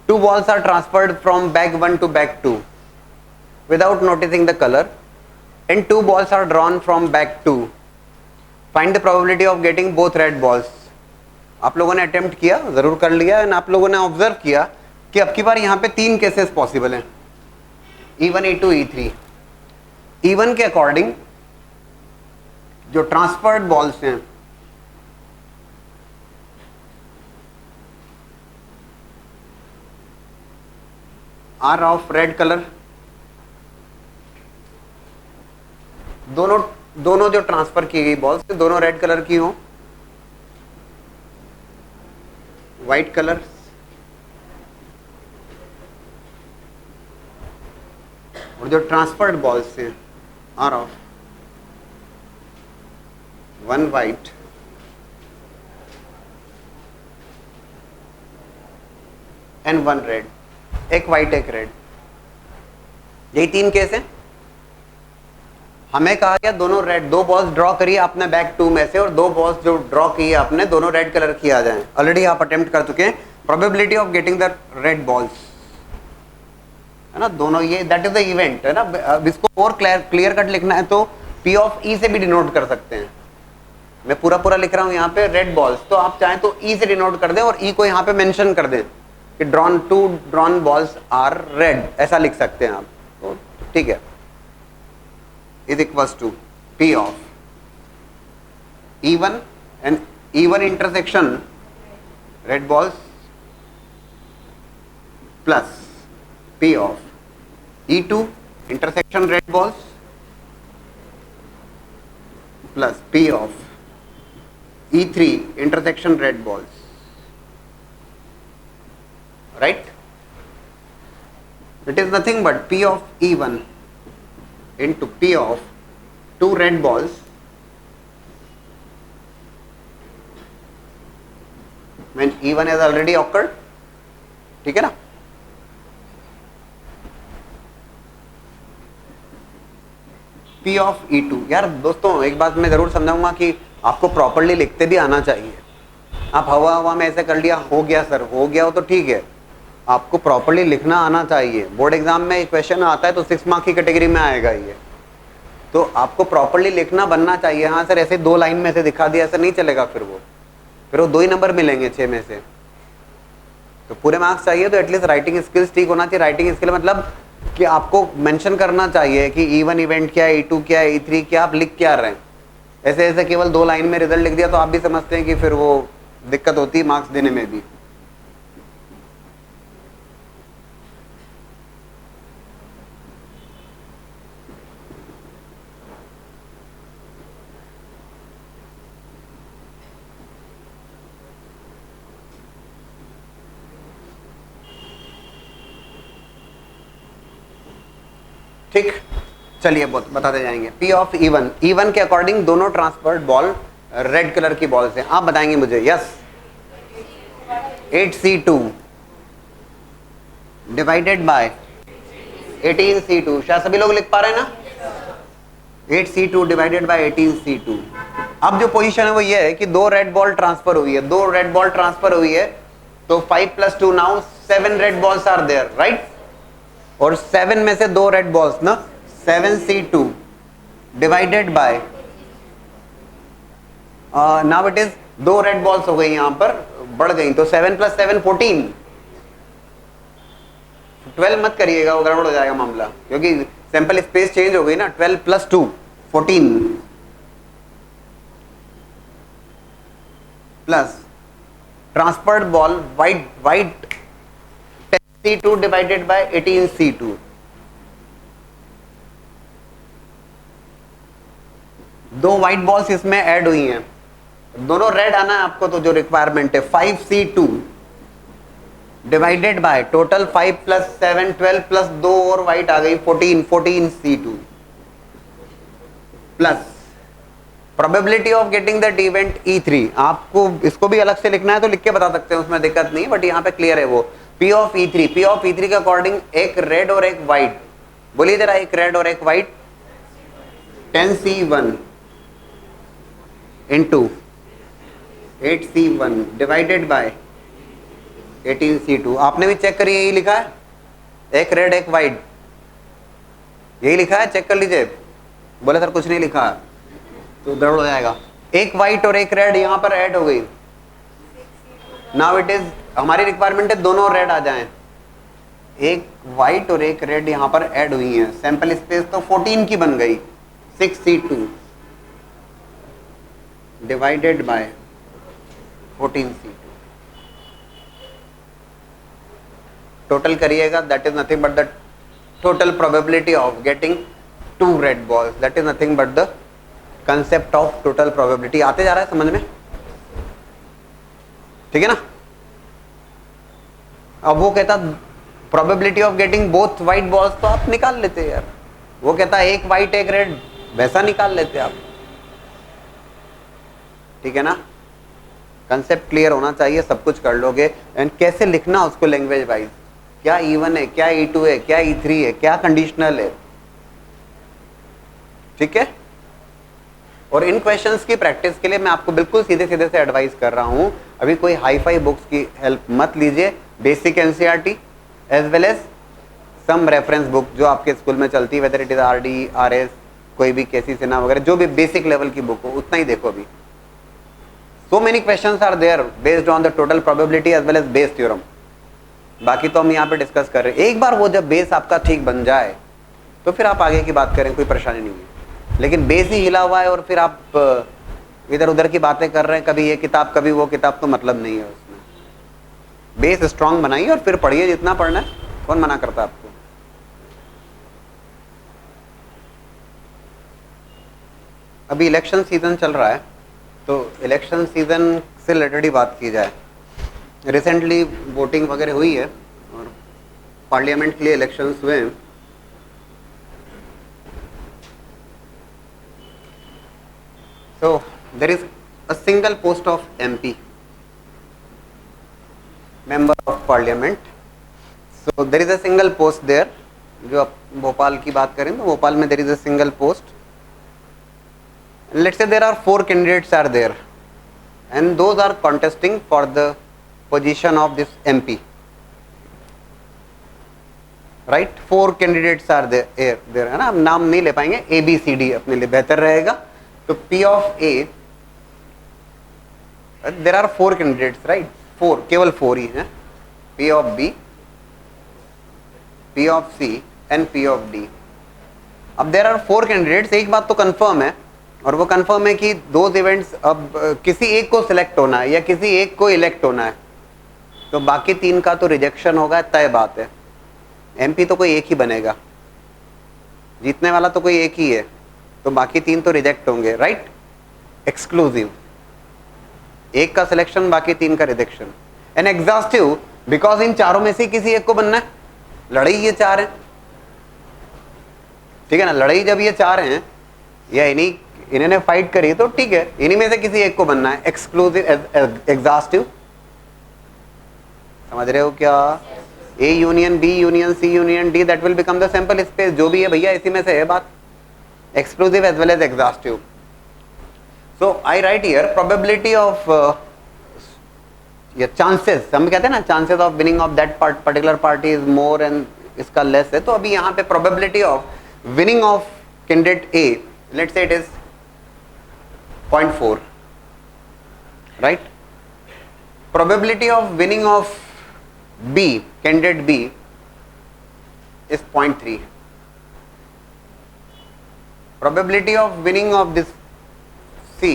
2 balls are transferred from bag 1 to bag 2 without noticing the color, and 2 balls are drawn from bag 2. Find the probability of getting both red balls. आप लोगों ने attempt किया, जरूर कर लिया, and आप लोगों ने ऑब्जर्व किया कि अब की बार यहाँ पे 3 केसेस पॉसिबल हैं, E1, E2, E3. E1 के अकॉर्डिंग जो ट्रांसफर्ड बॉल्स हैं आर ऑफ रेड कलर. दोनों जो ट्रांसफर की गई बॉल्स दोनों रेड कलर की हो. व्हाइट कलर और जो ट्रांसफर्ड बॉल्स हैं are of 1 white and 1 red. एक व्हाइट एक रेड, यही 3 केस हैं. हमें कहा गया दोनों रेड, 2 बॉल्स ड्रॉ करिए आपने बैग 2 में से, और 2 बॉल्स जो ड्रॉ की आपने दोनों रेड कलर की आ जाएं. ऑलरेडी आप अटेम्प्ट कर चुके हैं. Probability of getting the red balls है ना, दोनों ये दैट इज द इवेंट है ना. अब इसको और क्लियर कट लिखना है तो P ऑफ E से भी डिनोट कर सकते हैं. मैं पूरा लिख रहा हूं यहाँ पे रेड बॉल्स, तो आप चाहें तो E से डिनोट कर दें और E को यहाँ पे मेंशन कर दें कि two drawn balls are red, ऐसा लिख सकते हैं आप. तो ठीक है, is equals to P of E1 and E1 intersection red balls plus P of E2 intersection red balls plus P of E3 intersection red balls. Right? It is nothing but P of E1 into P of 2 red balls when E1 has already occurred. ठीक है ना. P of E2. यार दोस्तों एक बात मैं जरूर समझाऊंगा कि आपको प्रॉपरली लिखते भी आना चाहिए. आप हवा में ऐसे कर लिया, हो गया सर, हो गया हो तो ठीक है, आपको प्रॉपरली लिखना आना चाहिए. बोर्ड एग्जाम में क्वेश्चन आता है तो 6 मार्क की कैटेगरी में आएगा ये, तो आपको प्रॉपरली लिखना बनना चाहिए. हाँ सर ऐसे 2 लाइन में से दिखा दिया, ऐसा नहीं चलेगा, फिर वो 2 ही नंबर मिलेंगे 6 में से. तो पूरे मार्क्स चाहिए तो एटलीस्ट राइटिंग स्किल्स ठीक होना चाहिए. राइटिंग स्किल मतलब कि आपको मेंशन करना चाहिए कि E1 इवेंट क्या है, E2 क्या है, E3 क्या, आप लिख क्या रहे हैं. ऐसे केवल 2 लाइन में रिजल्ट लिख दिया तो आप भी समझते हैं कि फिर वो दिक्कत होती है मार्क्स देने में भी. ठीक, चलिए बताते जाएंगे. P ऑफ E1 के अकॉर्डिंग दोनों ट्रांसफर्ड बॉल रेड कलर की बॉल्स हैं. आप बताएंगे मुझे. Yes, 8C2 divided by 18C2. शायद सभी लोग लिख पा रहे हैं ना. 8C2 divided by 18C2. अब जो पोजीशन है वो ये है कि 2 रेड बॉल ट्रांसफर हुई है, 2 रेड बॉल ट्रांसफर हुई है, तो 5 + 2 now 7 red balls are there, right. और 7 में से 2 रेड बॉल्स ना, 7C2 divided by now it is 2 red balls हो गई, यहां पर बढ़ गई, तो 7 + 7 14. 12 मत करिएगा, वो गड़बड़ हो जाएगा मामला, क्योंकि सैंपल स्पेस चेंज हो गई ना. 12 + 2 14 plus transferred ball white 10C2 divided by 18C2. दो व्हाइट बॉल्स इसमें ऐड हुई हैं, दोनों रेड आना है आपको, तो जो रिक्वायरमेंट है 5C2 divided by total 5 + 7 12 plus 2 और व्हाइट आ गई 14C2 plus probability of getting that event E3. आपको इसको भी अलग से लिखना है तो लिख के बता सकते हैं, उसमें दिक्कत नहीं, बट यहाँ पे क्लियर है वो. P ऑफ E3 के अकॉर्डिंग एक रेड और एक व्हाइट बोलिए जरा, एक रेड और एक white, 10C1 into 8C1 divided by 18C2। आपने भी चेक करिए, यही लिखा है, एक रेड एक वाइट, यही लिखा है, चेक कर लीजिए। बोले सर कुछ नहीं लिखा, तो गड़बड़ हो जाएगा। एक वाइट और एक रेड यहां पर ऐड हो गई। नाउ इट इज, हमारी रिक्वायरमेंट है दोनों रेड आ जाएं। एक वाइट और एक रेड यहां पर ऐड हुई है, सैंपल स्पेस तो 14 की बन गई, 6C2 divided by 14C2। Total करिएगा, that is nothing but the total probability of getting 2 red balls, that is nothing but the concept of total probability. आते जा रहा है समझ में, ठीक है ना। अब वो कहता probability of getting both white balls, तो आप निकाल लेते यार। वो कहता एक वाइट एक रेड, वैसा निकाल लेते आप, ठीक है ना। कंसेप्ट क्लियर होना चाहिए, सब कुछ कर लोगे। एंड कैसे लिखना उसको लैंग्वेज वाइज, क्या E1 है, क्या E2 है, क्या E3 है, क्या कंडीशनल है, ठीक है। और इन क्वेश्चंस की प्रैक्टिस के लिए मैं आपको बिल्कुल सीधे सीधे से एडवाइस कर रहा हूं, अभी कोई हाई फाई बुक्स की हेल्प मत लीजिए। Basic NCERT as well as some reference book जो आपके स्कूल में चलती है, whether it is RD RS, कोई भी केसी सिन्हा वगैरह, जो भी बेसिक लेवल की बुक हो उतना ही देखो। अभी so many questions are there based on the total probability as well as Bayes theorem. बाकी तो हम यहाँ पे डिस्कस कर रहे हैं। एक बार वो जब बेस आपका ठीक बन जाए तो फिर आप आगे की बात करें, कोई परेशानी नहीं है। लेकिन बेस ही हिला हुआ है और फिर आप इधर उधर की बातें कर रहे हैं, कभी ये किताब कभी वो किताब, तो मतलब नहीं है उसमें। बेस स्ट्रांग बनाइए और फिर पढ़िए जितना पढ़ना है, कौन मना करता आपको। अभी इलेक्शन सीजन चल रहा है, तो इलेक्शन सीजन से रिलेटेड ही बात की जाए। रिसेंटली वोटिंग वगैरह हुई है और पार्लियामेंट के लिए इलेक्शंस हुए हैं। So there is a single post of MP, member of parliament. So there is a single post there. जो आप भोपाल की बात करें तो भोपाल में there is a single post. Let's say there are 4 candidates are there, and those are contesting for the position of this MP. Right? 4 candidates are there है ना। हम नाम नहीं ले पाएंगे, ABCD अपने लिए बेहतर रहेगा। तो P of A, there are 4 candidates, right? 4, केवल 4 ही हैं। P of B, P of C and P of D। अब there are 4 candidates। एक बात तो कंफर्म है, और वो कंफर्म है कि 2 इवेंट्स, अब किसी एक को सिलेक्ट होना है या किसी एक को इलेक्ट होना है, तो बाकी 3 का तो रिजेक्शन होगा, तय बात है। MP तो कोई एक ही बनेगा, जीतने वाला तो कोई एक ही है, तो बाकी 3 तो रिजेक्ट होंगे, राइट। एक्सक्लूसिव, एक का सिलेक्शन बाकी 3 का rejection. And exhaustive because in चारों में से किसी एक को बनना है। लड़ाई ये 4 है, ठीक है ना। लड़ाई जब ये 4 हैं या इन्होंने फाइट करी, तो ठीक है, इन्हीं में से किसी एक को बनना है। एक्सक्लूसिव एग्जॉस्टिव, समझ रहे हो क्या। A union B union C union D, that will become the sample space. जो भी है भैया इसी में से है बात। Exclusive as well as exhaustive. So I write here probability of chances, हम कहते हैं ना chances of winning of that particular party is more and इसका less है। तो अभी यहाँ पे probability of winning of candidate A, let's say it is 0.4, right? Probability of winning of B, candidate B is 0.3. Probability of winning of this C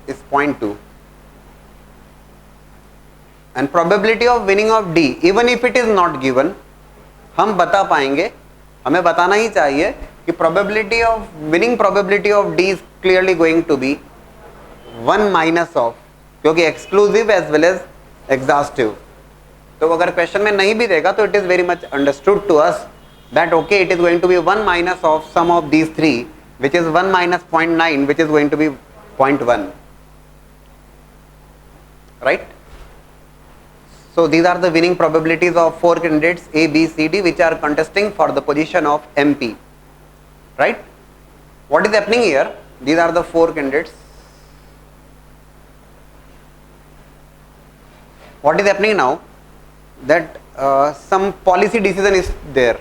is 0.2, and probability of winning of D, even if it is not given, हम बता पाएंगे, हमें बताना ही चाहिए कि probability of winning probability of D is clearly going to be 1 minus of, क्योंकि exclusive as well as exhaustive। तो अगर क्वेश्चन में नहीं भी देगा तो it is very much understood to us that okay, it is going to be 1 minus of sum of these 3, which is 1 minus 0.9, which is going to be 0.1, right? So these are the winning probabilities of 4 candidates A, B, C, D which are contesting for the position of MP. Right? What is happening here? These are the 4 candidates. What is happening now? That some policy decision is there.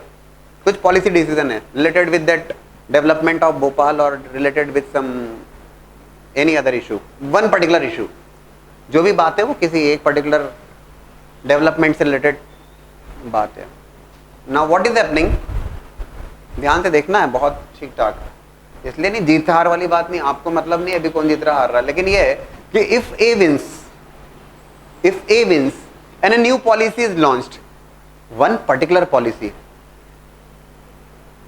कुछ policy decision है related with that development of Bhopal or related with some any other issue. One particular issue. जो भी बात है वो किसी एक particular development से related बात है. Now what is happening? ध्यान से देखना है, बहुत ठीक ठाक, इसलिए नहीं जीत हार वाली बात नहीं, आपको मतलब नहीं अभी कौन जीत रहा हार रहा, लेकिन ये है कि if A wins and a new policy is launched, one particular policy,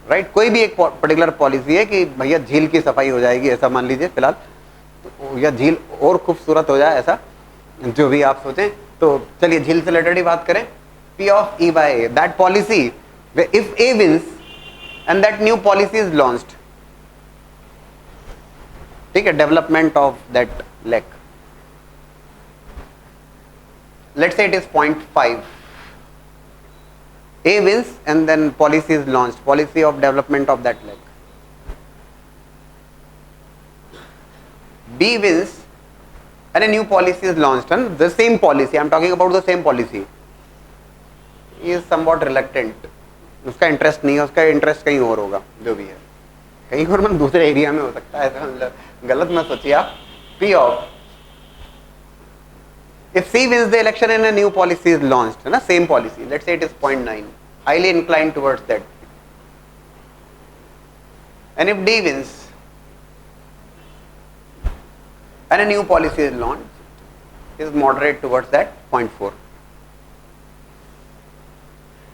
right, कोई भी एक पर्टिकुलर पॉलिसी है कि भैया झील की सफाई हो जाएगी, ऐसा मान लीजिए फिलहाल, तो या झील और खूबसूरत हो जाए, ऐसा जो भी आप सोचें, तो चलिए झील से रिलेटेड ही बात करें. P of E by A, that policy, if A wins and that new policy is launched, ठीक है, development of that lake, let's say it is 0.5. A wins and then policy is launched, policy of development of that lake. B wins and a new policy is launched, and the same policy, I am talking about the same policy, he is somewhat reluctant, उसका interest नहीं है, उसका interest कहीं और होगा, जो भी है कहीं और, मतलब दूसरे एरिया में हो सकता है, ऐसा मतलब गलत मत सोचिए आप. P of, if C wins the election and a new policy is launched, है ना, same policy, let's say it is 0.9, highly inclined towards that. And if D wins and a new policy is launched, is moderate towards that 0.4.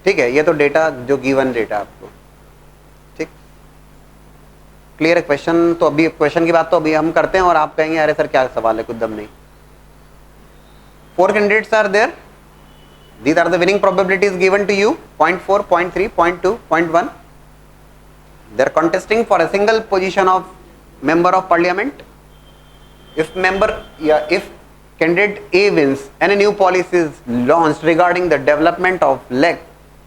ठीक है, ये तो data जो given data आपको, ठीक, clear है क्वेश्चन. तो अभी क्वेश्चन की बात तो अभी हम करते हैं और आप कहेंगे अरे सर क्या सवाल है, कुछ दम नहीं. 4 candidates are there. These are the winning probabilities given to you, 0.4, 0.3, 0.2, 0.1. They are contesting for a single position of member of parliament. If candidate A wins and a new policy is launched regarding the development of lake,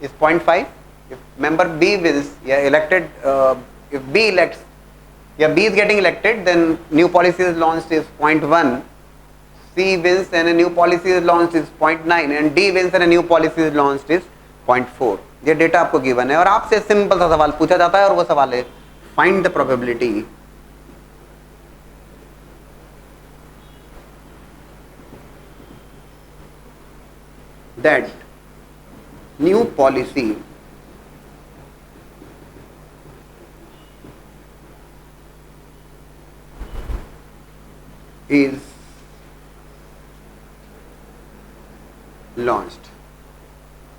is 0.5. If member B wins, elected, if B elects, B is getting elected, then new policy is launched is 0.1. C wins and a new policy is launched is 0.9 and D wins and a new policy is launched is 0.4. ये data आपको given है और आपसे simple सा सवाल पूछा जाता है और वो सवाल है find the probability that new policy is launched.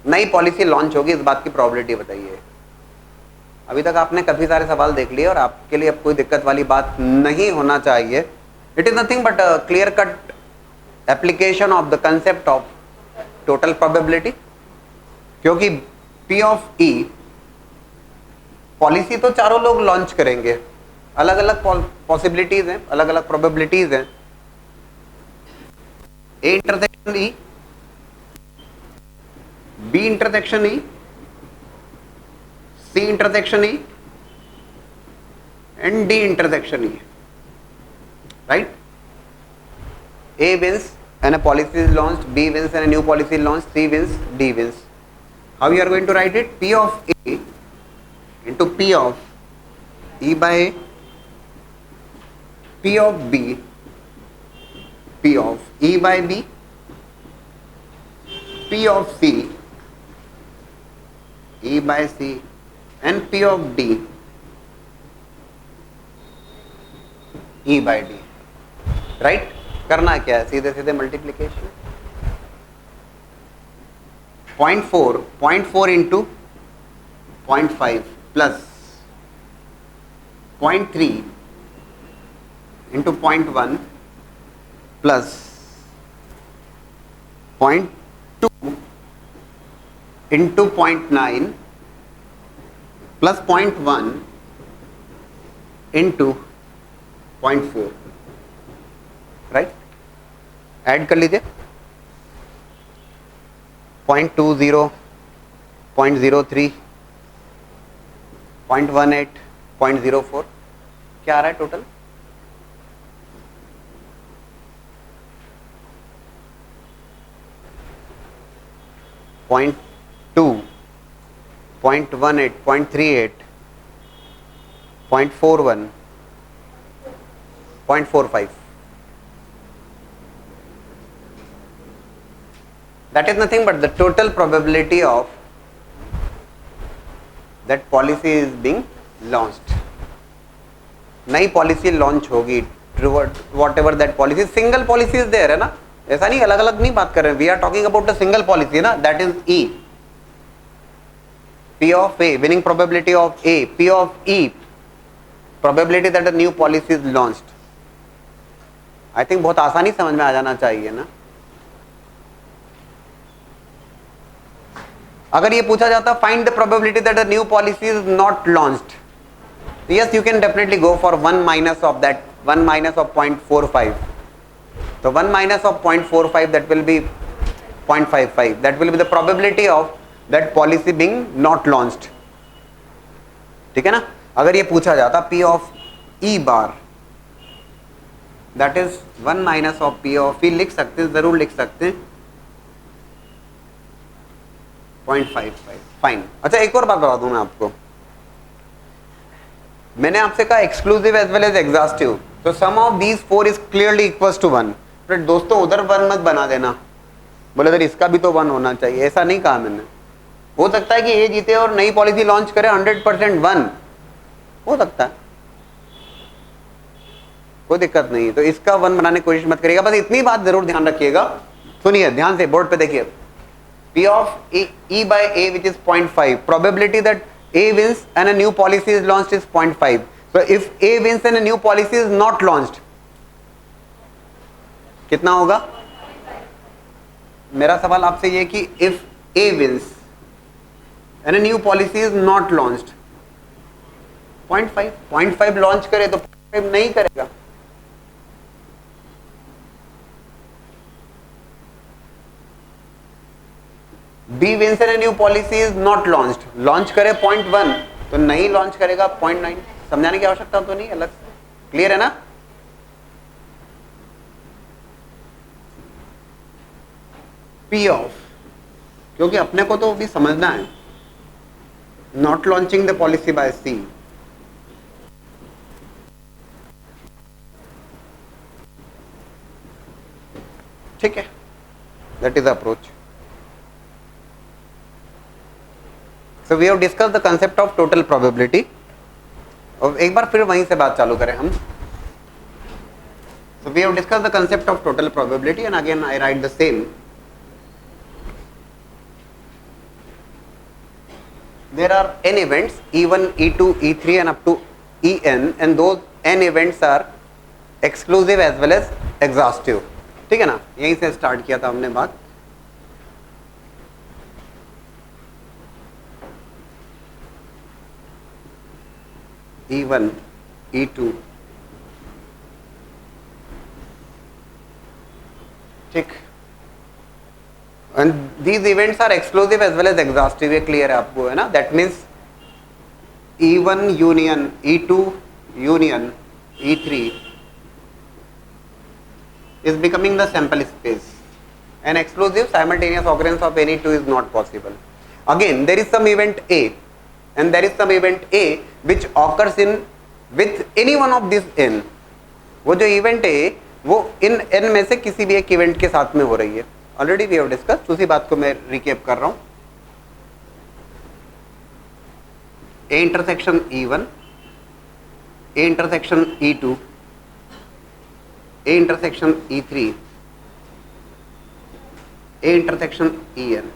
नई पॉलिसी लॉन्च होगी, इस बात की प्रोबेबिलिटी बताइए. अभी तक आपने काफी सारे सवाल देख लिए और आपके लिए अब कोई दिक्कत वाली बात नहीं होना चाहिए. It is nothing but a clear cut application of the concept of total probability, क्योंकि P of E पॉलिसी तो चारों लोग लॉन्च करेंगे, अलग अलग पॉसिबिलिटीज हैं, अलग अलग प्रोबेबिलिटीज हैं. A intersection E, B intersection E, C intersection E and D intersection E, right? A wins and a policy is launched, B wins and a new policy is launched, C wins, D wins. How you are going to write it? P of A into P of E by A, P of B, P of E by B, P of C, E by C and P of D, E by D, right? करना क्या है, सीधे सीधे multiplication. 0.4 into 0.5 plus 0.3 into 0.1 plus 0.2 into 0.9 plus 0.1 into 0.4, right? Add कर लीजिए. 0.20, 0.03, 0.18, 0.04, क्या आ रहा है total? Point 2, 0.18, 0.38, 0.41, 0.45. That is nothing but the total probability of that policy is being launched. नई पॉलिसी लॉन्च होगी, whatever that policy, single policy is there है ना, ऐसा नहीं अलग अलग नहीं बात कर रहे हैं. We are talking about a single policy ना, that is E. P of A, winning probability of A, P of E, probability that a new policy is launched. I think बहुत आसानी समझ में आ जाना चाहिए ना. अगर ये पूछा जाता find the probability that a new policy is not launched, yes you can definitely go for 1 minus of that, 1 minus of 0.45. so 1 minus of 0.45, that will be 0.55. that will be the probability of that policy being not launched. ठीक है ना. अगर ये पूछा जाता P of E bar, that is 1 minus of P of E, लिख सकते हैं, जरूर लिख सकते हैं 0.55. फाइन. अच्छा एक और बात बता दूं मैं आपको, मैंने आपसे कहा exclusive as well as exhaustive, तो sum of these 4 is clearly equals to 1. फिर दोस्तों उधर 1 मत बना देना, बोले सर इसका भी तो 1 होना चाहिए, ऐसा नहीं कहा मैंने. हो सकता है कि ये जीते और नई पॉलिसी लॉन्च करे 100% 1 हो सकता है, कोई दिक्कत नहीं है. तो इसका 1 बनाने की कोशिश मत करिएगा, बस इतनी बात जरूर ध्यान रखिएगा. सुनिए ध्यान से, बोर्ड पे देखिए. P of E by A, which is 0.5, probability that A wins and a new policy is launched is 0.5. So if A wins and a new policy is not launched, कितना होगा? मेरा सवाल आपसे ये कि if A wins and a new policy is not launched, 0.5 launch करे तो 0.5 नहीं करेगा. B wins and a new policy is not launched, launch करे 0.1 तो नहीं लॉन्च करेगा 0.9. समझाने की आवश्यकता तो नहीं अलग से, क्लियर है ना. P ऑफ, क्योंकि अपने को तो भी समझना है, not launching the policy bye C, ठीक है, that is approach. So we have discussed the concept of total probability. और एक बार फिर वहीं से बात चालू करें हम. So we have discussed the concept of total probability and again I write the same. There are n events, E1, E2, E3 and up to En, and those n events are exclusive as well as exhaustive. ठीक है ना, यहीं से start किया था हमने बात. E1, E2, ठीक, and these events are exclusive as well as exhaustive. ये क्लियर है आपको है ना. That means E1 union E2 union E3 is becoming the sample space. An exclusive simultaneous occurrence of any two is not possible. Again there is some event A and there is some event A which occurs in with any one of these n. वो जो event है वो इन n में से किसी भी एक event के साथ में हो रही है. ऑलरेडी वी हैव डिस्कस, उसी बात को मैं रिकैप कर रहा हूं. A intersection E1, A intersection E2, A intersection E3, A intersection En,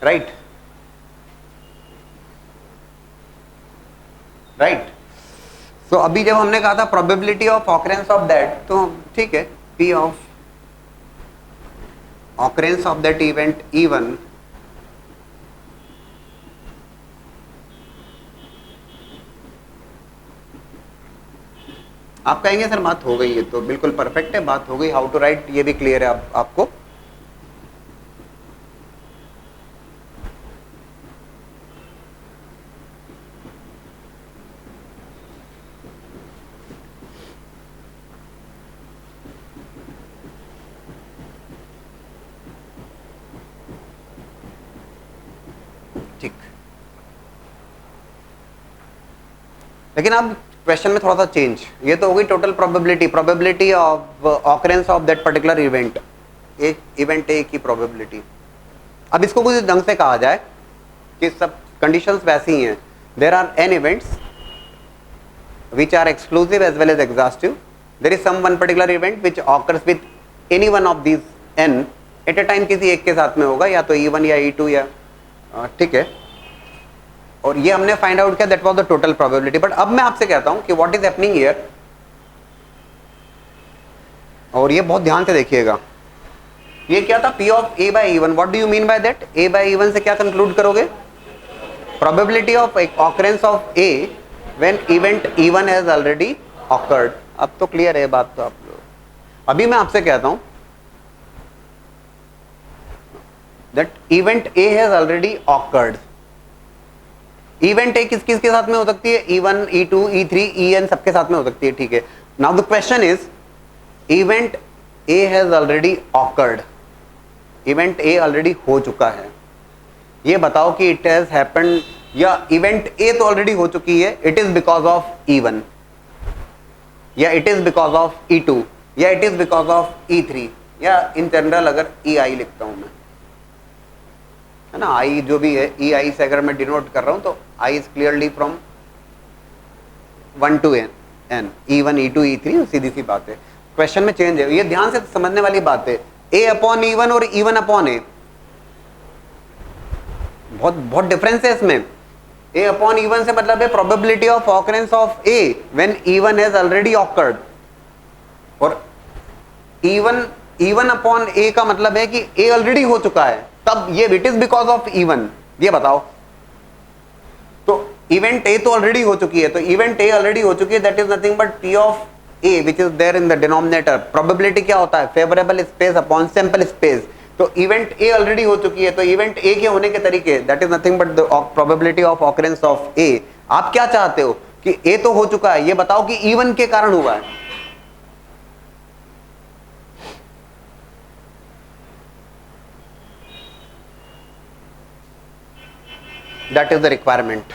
right. Right. So अभी जब हमने कहा था probability of occurrence of that, तो ठीक है, P of occurrence of that event E1 आप कहेंगे सर बात हो गई है, तो बिल्कुल परफेक्ट है, बात हो गई. हाउ टू राइट ये भी क्लियर है आपको. ठीक, लेकिन अब क्वेश्चन में थोड़ा सा चेंज, ये तो होगी total probability, probability of occurrence of that particular event, एक इवेंट ए की प्रोबेबिलिटी। अब इसको कुछ ढंग से कहा जाए कि सब कंडीशंस वैसी ही हैं, there are n events which are exclusive as well as exhaustive. There is some one particular event which occurs with any one of these n at a time, किसी एक के साथ में होगा, या तो E1 या E2 या ठीक है, और ये हमने फाइंड आउट किया, that was the total probability. But अब मैं आपसे कहता हूं कि व्हाट इज हैपनिंग हियर, और ये बहुत ध्यान से देखिएगा, ये क्या था, P of A by E1, what do you mean by that? A by E1 से क्या कंक्लूड करोगे? Probability of occurrence of A when event E1 has already occurred। अब तो क्लियर है बात तो आप लोग। अभी मैं आपसे कहता हूं that event A has already occurred। event A किस किस के साथ में हो सकती है? E1, E2, E3, En सबके साथ में हो सकती है, ठीक है। now the question is event A has already occurred, event A already हो चुका है, ये बताओ कि it has happened, या इवेंट ए तो ऑलरेडी हो चुकी है, it is because of E1, या it is because of E2, या it is because of E3, या इन जनरल अगर EI लिखता हूं मैं, है ना, I जो भी है EI से अगर मैं डिनोट कर रहा हूं तो I is clearly from 1 to n, E1, E2, E3, सीधी सी बात है। क्वेश्चन में चेंज है, ये ध्यान से समझने वाली बात है। A अपॉन E1 और E1 अपॉन A, बहुत बहुत डिफरेंस है इसमें। A अपॉन E1 से मतलब है probability of occurrence of A when E1 has already awkward, और E1 अपॉन A का मतलब है कि A ऑलरेडी हो चुका है, तब ये it is because of E1। ये बताओ, तो इवेंट A तो ऑलरेडी हो चुकी है, तो इवेंट A ऑलरेडी हो चुकी है, that is nothing but P of A which is there in the denominator. Probability क्या होता है? Favourable space upon sample space. तो इवेंट ए ऑलरेडी हो चुकी है, तो इवेंट ए के होने के तरीके, that is nothing but the probability of occurrence of A. आप क्या चाहते हो कि ए तो हो चुका है, ये बताओ कि E1 के कारण हुआ है। दैट इज द रिक्वायरमेंट,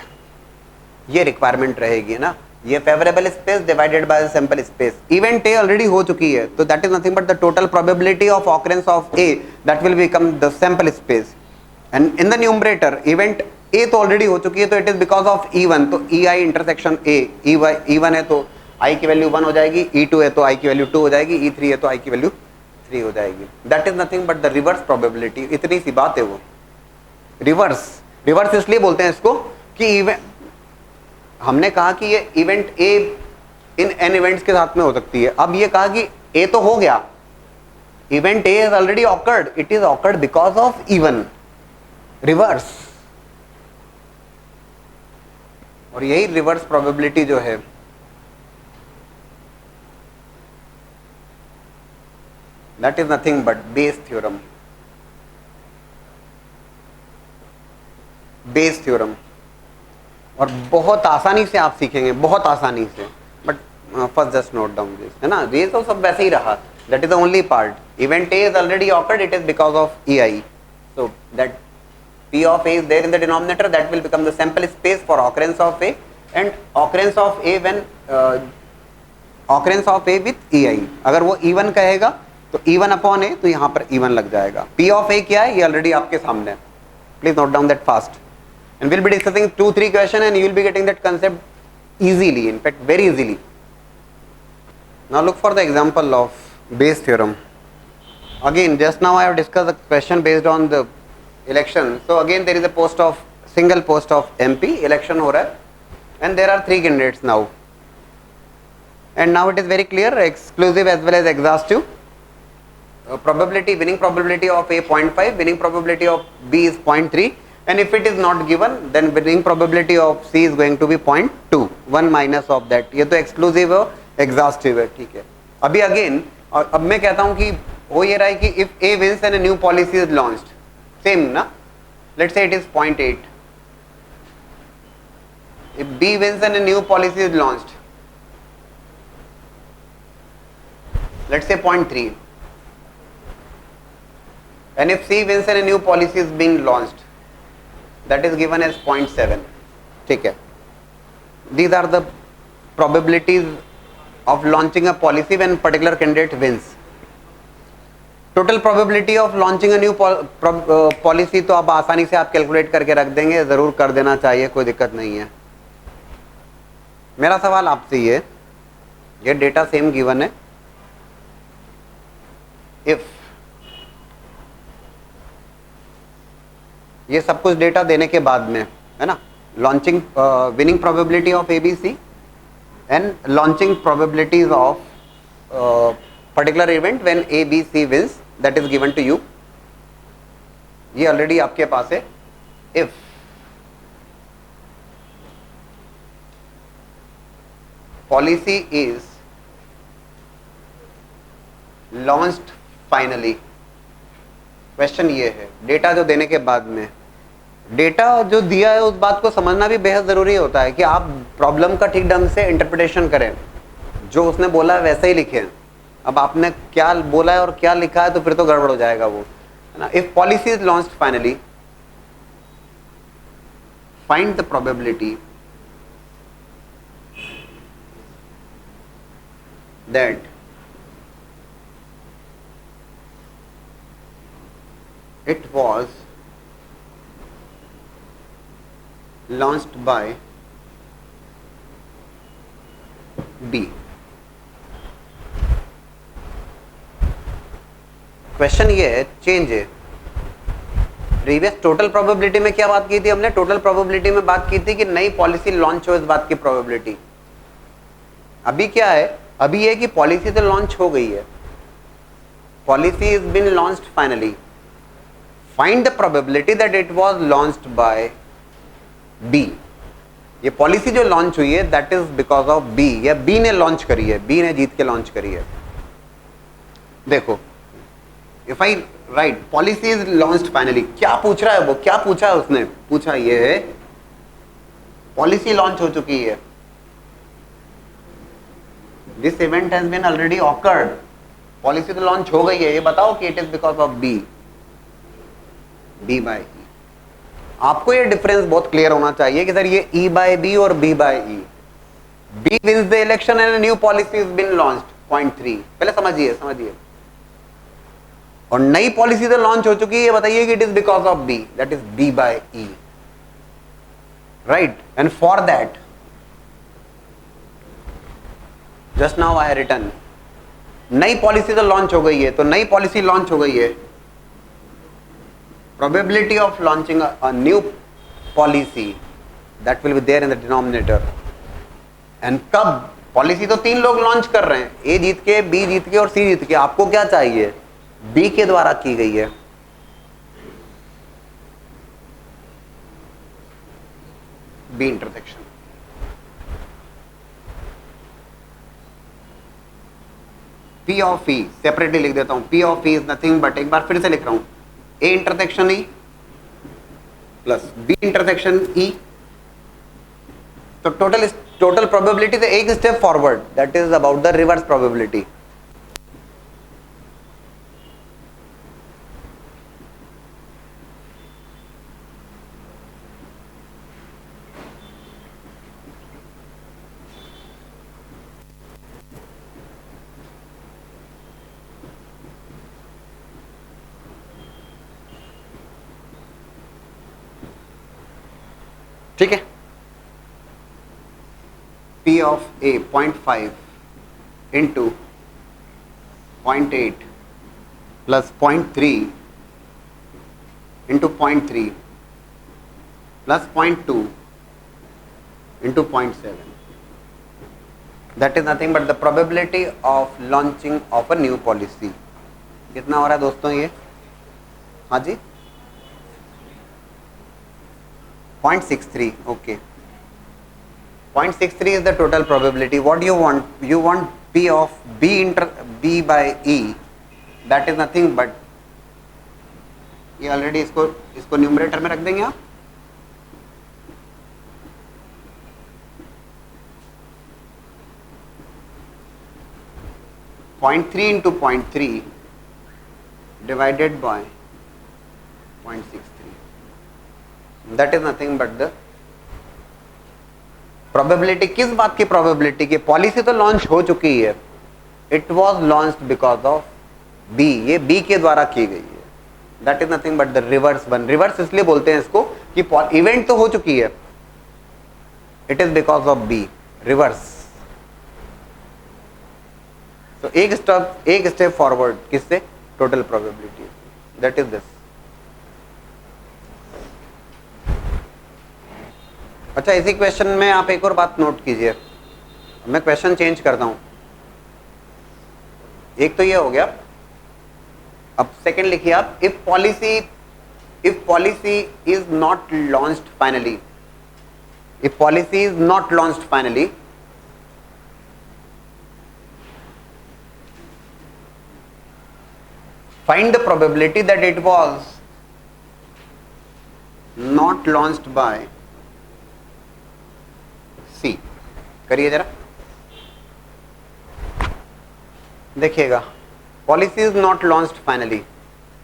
ये रिक्वायरमेंट रहेगी ना, ये favourable space divided by sample space. Event A already हो चुकी है, तो that is nothing but the total probability of occurrence of A, that will become the sample space. And in the numerator event A तो already हो चुकी है, तो it is because of E1, तो EI इंटरसेक्शन A, E1 है तो I की value 1 हो जाएगी, E2 है तो I की वैल्यू 2 हो जाएगी, E3 है तो I की वैल्यू 3 हो जाएगी। That is nothing but the reverse probability. इतनी सी बात है वो। रिवर्स इसलिए बोलते हैं इसको कि हमने कहा कि ये event A in an events के साथ में हो सकती है, अब ये कहा कि ए तो हो गया, event A has already awkward, it is awkward because of E1, reverse. और यही रिवर्स प्रोबेबिलिटी जो है, that is nothing but Bayes theorem. Bayes theorem, और बहुत आसानी से आप सीखेंगे, बहुत आसानी से। But first just note down this, है ना, ये तो सब वैसे ही रहा, that is the only part. Event A is already awkward, it is because of EI, so that P of A is there in the denominator, that will become the sample space for occurrence of A, and occurrence of A when occurrence of A with EI। अगर वो E1 कहेगा तो E1 upon A, तो यहाँ पर E1 लग जाएगा। P of A क्या है, ये ऑलरेडी आपके सामने है, please note down that fast. And we'll be discussing 2-3 questions and you will be getting that concept easily, in fact very easily. Now look for the example of Bayes theorem. Again, just now I have discussed a question based on the election. So again there is a single post of MP, election हो रहा है, and there are 3 candidates now. And now it is very clear, exclusive as well as exhaustive. Winning probability of A 0.5, winning probability of B is 0.3. And if it is not given, then winning probability of C is going to be 0.2, 1 minus of that. ये तो exclusive है, exhaustive है, ठीक है। अभी again, और अब मैं कहता हूँ कि हो ये रहा है कि if A wins and a new policy is launched, same ना, let's say it is 0.8. If B wins and a new policy is launched, let's say 0.3. And if C wins and a new policy is being launched, that is given as 0.7. ठीक है, these are the probabilities of launching a policy when particular candidate wins. Total probability of launching a new policy तो आप आसानी से आप calculate करके रख देंगे, जरूर कर देना चाहिए, कोई दिक्कत नहीं है। मेरा सवाल आपसे ये डेटा सेम गिवन है, इफ ये सब कुछ डेटा देने के बाद में, है ना, launching winning probability of ABC and launching probabilities of particular event when ABC wins, that is given to you. ये ऑलरेडी आपके पास है। If policy is launched finally, question ये है, डेटा जो देने के बाद में, डेटा जो दिया है उस बात को समझना भी बेहद जरूरी होता है कि आप प्रॉब्लम का ठीक ढंग से इंटरप्रिटेशन करें, जो उसने बोला है वैसे ही लिखें। अब आपने क्या बोला है और क्या लिखा है तो फिर तो गड़बड़ हो जाएगा वो, है ना। If policy is launched finally, find the probability that it was launched by B। Question ये है, चेंज है। प्रीवियस टोटल प्रोबेबिलिटी में क्या बात की थी हमने? टोटल प्रोबेबिलिटी में बात की थी कि नई पॉलिसी लॉन्च हो, इस बात की प्रोबेबिलिटी। अभी क्या है? अभी ये कि पॉलिसी तो लॉन्च हो गई है, policy is been launched finally, find the probability that it was launched by B. ये पॉलिसी जो लॉन्च हुई है that is because of B, या बी ने लॉन्च करी है, बी ने जीत के लॉन्च करी है। देखो, if I right policy is launched finally, क्या पूछ रहा है वो? क्या पूछा है उसने? पूछा ये है पॉलिसी लॉन्च हो चुकी है, this event has been already occurred, policy तो लॉन्च हो गई है, ये बताओ कि it is because of B, B by E. आपको ये डिफरेंस बहुत क्लियर होना चाहिए कि सर ये ई बाय बी और B by E. B wins the election and new policy is been launched, 0.3। पहले समझिए। और नई पॉलिसी तो लॉन्च हो चुकी है, बताइए कि it is because of B, that is B by E, right. And for that just now I have written, नई पॉलिसी तो लॉन्च हो गई है, तो नई पॉलिसी लॉन्च हो गई है, probability of launching a new policy that will be there in the denominator। and कब? पॉलिसी तो 3 लोग लॉन्च कर रहे हैं, ए जीत के, बी जीत के और सी जीत के। आपको क्या चाहिए? बी के द्वारा की गई है, B intersection. P of E separately लिख देता हूं, P of E is nothing but, एक बार फिर से लिख रहा हूं, A intersection E plus B intersection E। तो टोटल प्रोबेबिलिटी से एक step forward, that is about the reverse probability. ठीक है, P of A 0.5 into 0.8 plus 0.3 into 0.3 plus 0.2 into 0.7, that is nothing but the probability of launching of a new policy. कितना हो रहा है दोस्तों ये? हाँ जी, 0.63, okay, 0.63 is the total probability. What do you want? You want P of B by E, that is nothing but, ये already इसको numerator में रख देंगे आप, .3 into 0.3 divided by 0.63, that is nothing but the probability. किस बात की probability की? पॉलिसी तो लॉन्च हो चुकी है. It was launched because of B. ये बी के द्वारा की गई है. That is nothing but the reverse one. Reverse इसलिए बोलते हैं इसको कि इवेंट तो हो चुकी है. It is because of B. Reverse. तो एक स्टेप फॉरवर्ड किससे? Total probability. That is this. अच्छा, इसी क्वेश्चन में आप एक और बात नोट कीजिए. मैं क्वेश्चन चेंज करता हूं. एक तो ये हो गया. अब सेकंड लिखिए आप. If policy is not launched finally. If policy is not launched finally, find the probability that it was not launched by C. करिए जरा, देखिएगा. Policy is not launched finally.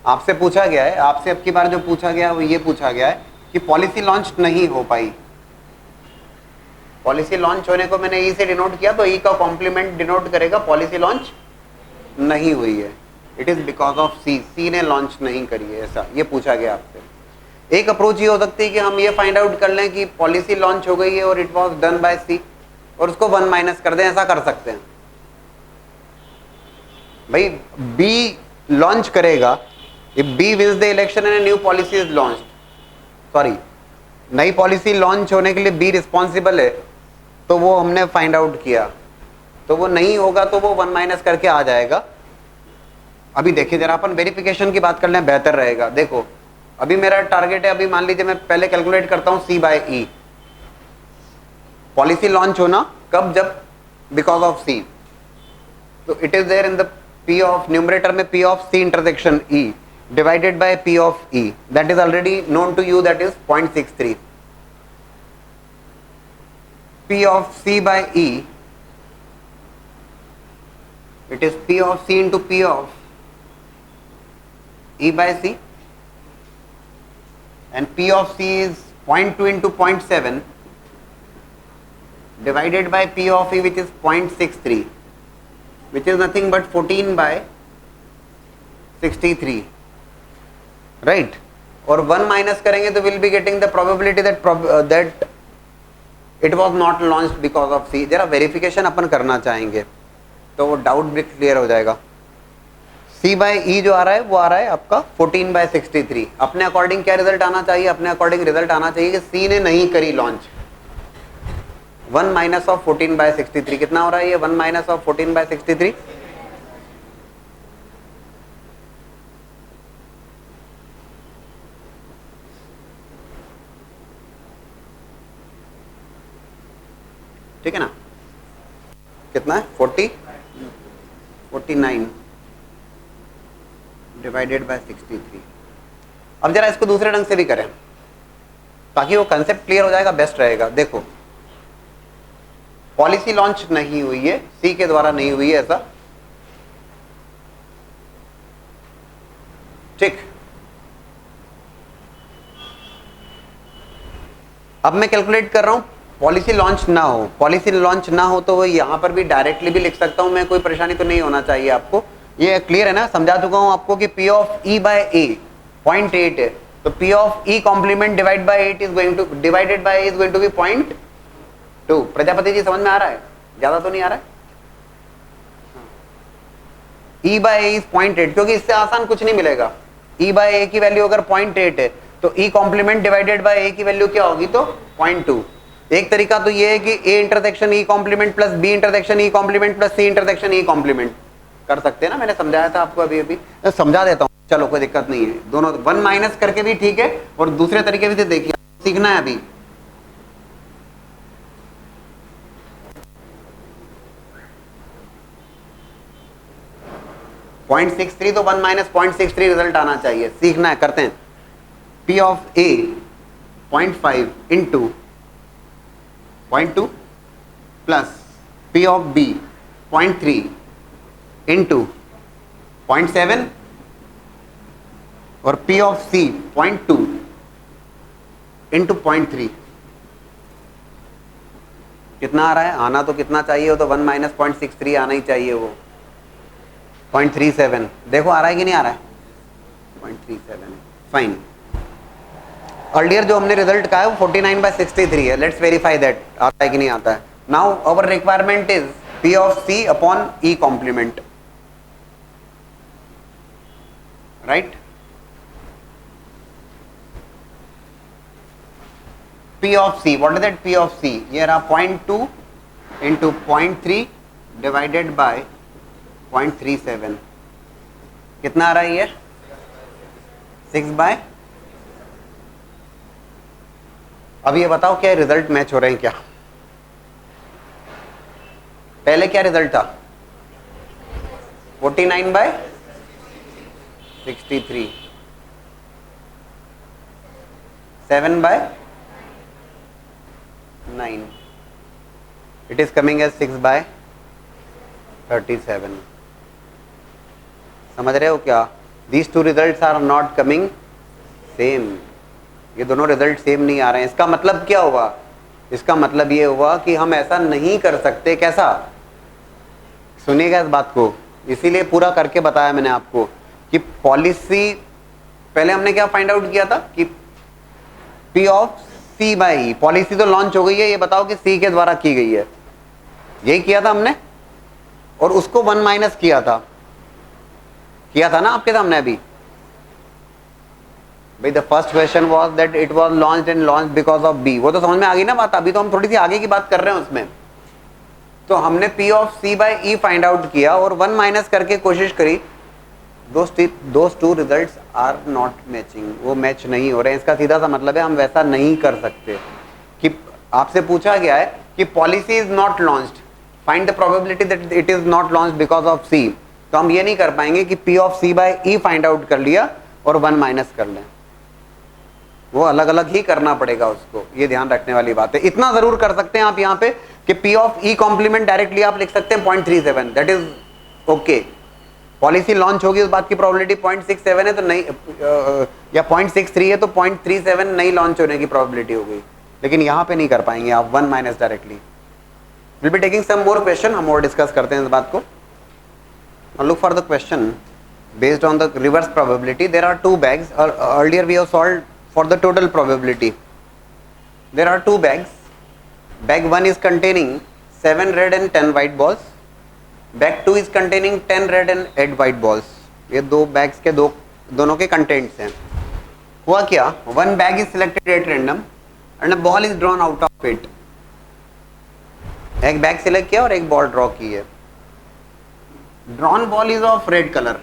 आपसे पूछा गया है, आपसे अब की बार जो पूछा गया वो ये पूछा गया है कि पॉलिसी लॉन्च नहीं हो पाई. पॉलिसी लॉन्च होने को मैंने ई से डिनोट किया, तो ई का कॉम्प्लीमेंट डिनोट करेगा पॉलिसी लॉन्च नहीं हुई है. इट इज बिकॉज ऑफ सी. सी ने लॉन्च नहीं करी है, ऐसा ये पूछा गया आपसे. एक अप्रोच ये हो सकती है कि हम ये फाइंड आउट कर लें कि पॉलिसी लॉन्च हो गई है और इट वाज डन बाय सी, और उसको 1 माइनस कर दें. ऐसा कर सकते हैं भाई. बी लॉन्च करेगा. If B wins the election and new policy is launched, sorry, नई पॉलिसी लॉन्च होने के लिए बी रिस्पॉन्सिबल है, तो वो हमने फाइंड आउट किया. तो वो नहीं होगा तो वो 1 माइनस करके आ जाएगा. अभी देखिए जरा, अपन वेरिफिकेशन की बात कर लें, बेहतर रहेगा. देखो, अभी मेरा टारगेट है, अभी मान लीजिए मैं पहले कैलकुलेट करता हूं C by E. Policy launch होना कब? जब बिकॉज ऑफ सी. तो it is there in the P of numerator में P of C intersection E divided by P of E. That is already known to you, that is 0.63. P of C by E, it is P of C into P of E by C, and P of C is 0.2 into 0.7 divided by P of E, which is 0.63, which is nothing but 14 by 63, right? और 1 minus करेंगे तो will be getting the probability that it was not launched because of C. जरा verification अपन करना चाहेंगे तो वो doubt भी clear हो जाएगा. C बाय ई जो आ रहा है वो आ रहा है आपका 14 बाय 63. अपने अकॉर्डिंग क्या रिजल्ट आना चाहिए? अपने अकॉर्डिंग रिजल्ट आना चाहिए कि C ने नहीं करी लॉन्च. 1 माइनस ऑफ 14 बाय 63 कितना हो रहा है? ये 1 माइनस ऑफ 14 बाय 63, ठीक है ना? कितना है? 49 डिवाइडेड बाय 63. अब जरा इसको दूसरे ढंग से भी करें ताकि वो कंसेप्ट क्लियर हो जाएगा, बेस्ट रहेगा. देखो, पॉलिसी लॉन्च नहीं हुई है, सी के द्वारा नहीं हुई है, ऐसा ठीक. अब मैं कैलकुलेट कर रहा हूं पॉलिसी लॉन्च ना हो. पॉलिसी लॉन्च ना हो तो वो यहां पर भी डायरेक्टली भी लिख सकता हूं मैं, कोई परेशानी तो नहीं होना चाहिए आपको. ये क्लियर है ना? समझा चुका हूं आपको कि P of E by A 0.8 है, तो P of E complement divide by 8 is going to divided by is going to be 0.2. Prajapati ji समझ में आ रहा है? ज्यादा तो नहीं आ रहा है? E बाय A इज 0.8, क्योंकि इससे आसान कुछ नहीं मिलेगा. E बाय A की वैल्यू अगर 0.8 है तो E complement divided by A की वैल्यू क्या होगी? तो 0.2. एक तरीका तो ये है कि A intersection E complement plus B intersection E complement plus C intersection E complement कर सकते हैं ना. मैंने समझाया था आपको, अभी समझा देता हूं. चलो, कोई दिक्कत नहीं है. दोनों 1 माइनस करके भी ठीक है और दूसरे तरीके भी से देखिए, सीखना है अभी. .63 तो 1 माइनस 0.63 रिजल्ट आना चाहिए. सीखना है, करते हैं. P of A 0.5 into 0.2 plus P of B 0.3 into 0.7 और P ऑफ C 0.2 इंटू 0.3 कितना आ रहा है? आना तो कितना चाहिए हो, तो 1 माइनस 0.63 आना ही चाहिए, वो 0.37। देखो आ रहा है कि नहीं आ रहा है? 0.37। फाइन। अर्लियर जो हमने रिजल्ट कहा है वो 49/63 है। लेट्स वेरीफाई दैट आता है कि नहीं आता है। Now our requirement is P of C upon E complement, right? P of C, what is that P of C? ये रहा 0.2 इंटू 0.3 डिवाइडेड बाय 0.37। कितना आ रहा है ये? 6/। अब ये बताओ क्या रिजल्ट मैच हो रहे हैं क्या? पहले क्या रिजल्ट था? 49/63, 7/9, it is coming as 6/37। समझ रहे हो क्या? These two results are not coming same। ये दोनों रिजल्ट सेम नहीं आ रहे हैं। इसका मतलब क्या हुआ? इसका मतलब ये हुआ कि हम ऐसा नहीं कर सकते। कैसा? सुनिएगा इस बात को, इसीलिए पूरा करके बताया मैंने आपको कि पॉलिसी पहले हमने क्या फाइंड आउट किया था कि P of C by E। Policy तो लॉन्च हो गई है, ये बताओ कि C के द्वारा की गई है, यही किया था हमने, और उसको 1 माइनस किया था ना आपके सामने अभी। भाई the first question was that it was launched and launched because of B, वो तो समझ में आ गई ना बात। अभी तो हम थोड़ी सी आगे की बात कर रहे हैं उसमें। तो हमने P of C by E find out किया और 1 माइनस करके कोशिश करी। Those two results are not matching, वो मैच नहीं हो रहे हैं। इसका सीधा सा मतलब है हम वैसा नहीं कर सकते कि आपसे पूछा गया है कि policy is not launched, find the probability that it is not launched because of C। तो हम ये नहीं कर पाएंगे कि P of C by E find out कर लिया और 1 माइनस कर लें, वो अलग अलग ही करना पड़ेगा उसको। ये ध्यान रखने वाली बात है। इतना जरूर कर सकते हैं आप यहाँ पे कि P of E complement directly आप लिख सकते हैं 0.37, that is okay. Policy launch होगी उस बात की प्रोबेबिलिटी 0.67 है तो नहीं, या 0.63 है तो 0.37 नहीं लॉन्च होने की प्रोबेबिलिटी हो गई। लेकिन यहाँ पे नहीं कर पाएंगे आप 1 minus directly. Will be taking some more question, हम और डिस्कस करते हैं इस बात को। Look for the question based on the reverse probability. There are 2 bags, earlier we have solved for the total probability. There are 2 bags. Bag 1 is containing 7 red and 10 white balls. Bag 2 is containing 10 red and 8 white balls. ये 2 bags के दोनों के contents हैं। हुआ क्या? One bag is selected at random and a ball is drawn out of it. एक bag select किया और एक ball draw की है। Drawn ball is of red color.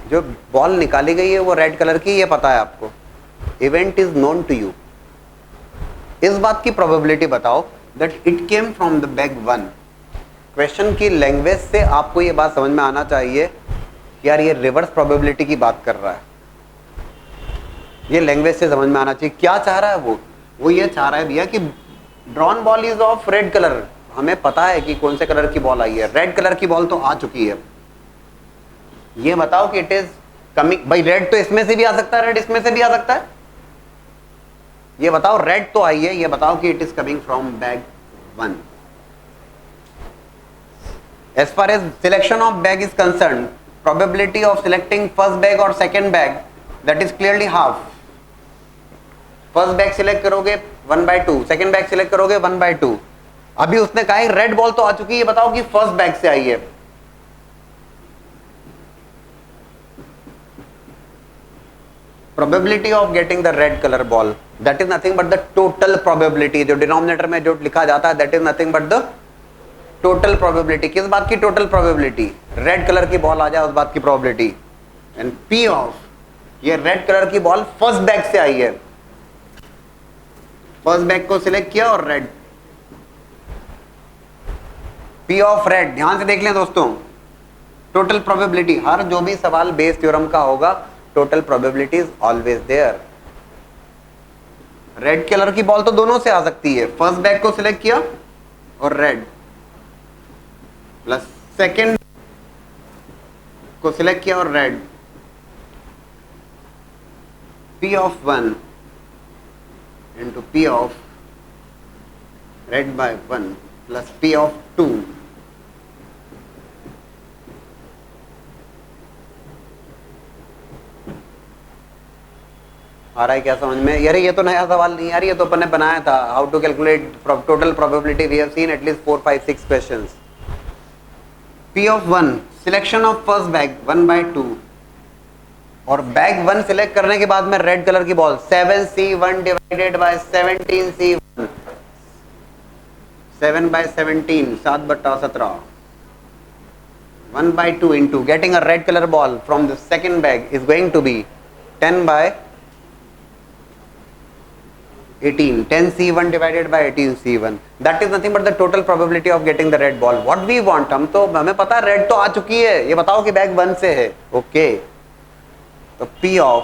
जो बॉल निकाली गई है वो रेड कलर की, ये पता है आपको। Event is known to you. इस बात की प्रोबेबिलिटी बताओ that it came from the bag 1। Question की लैंग्वेज से आपको ये बात समझ में आना चाहिए यार ये रिवर्स प्रोबेबिलिटी की बात कर रहा है। ये लैंग्वेज से समझ में आना चाहिए। क्या चाह रहा है वो ये चाह रहा है भैया कि drawn ball is of red colour. हमें पता है कि कौन से कलर की बॉल आई है, रेड कलर की बॉल तो आ चुकी है। ये बताओ कि इट इज कमिंग, भाई रेड तो इसमें से भी आ सकता है, रेड इसमें से भी आ सकता है। ये बताओ रेड तो आई है, ये बताओ कि it is coming from bag 1। As far as selection of bag is concern, probability of selecting first bag और second bag that is clearly half. First bag select करोगे 1/2, सेकेंड बैग सिलेक्ट करोगे 1/2। अभी उसने कहा है रेड बॉल तो आ चुकी है, ये बताओ कि फर्स्ट बैग से आई है। probability of getting the red color ball, that is nothing but the total probability। जो डिनोमिनेटर में जो लिखा जाता है that is nothing but the total probability। किस बात की total probability? रेड कलर की बॉल आ जाए उस बात की probability। एंड P ऑफ ये रेड कलर की बॉल फर्स्ट बैग से आई है। फर्स्ट बैग को सिलेक्ट किया और रेड, P ऑफ रेड। ध्यान से देख लें दोस्तों, टोटल प्रोबेबिलिटी, हर जो भी सवाल बेस थ्योरम का होगा total probability is always there. Red colour की बॉल तो दोनों से आ सकती है। फर्स्ट बैग को सिलेक्ट किया और रेड, प्लस सेकंड को सिलेक्ट किया और red. P of 1 into P of read by 1 plus P of 2 आ रहा है क्या समझ में? यार ये तो नया सवाल नहीं यार, ये तो अपन ने बनाया था. How to calculate total probability. We have seen at least 4, 5, 6 questions. P of 1 selection of first bag 1/2 और बैग 1 सिलेक्ट करने के बाद में रेड कलर की ball 7C1 divided by 17C1 7/17 7/17 1/2 into getting a red color ball from the second bag is going to be 10/18 10C1 divided by 18C1. That is nothing but the total probability of getting the red ball. What we want, हमें पता है red तो आ चुकी है, ये बताओ कि bag 1 से है. ओके तो P of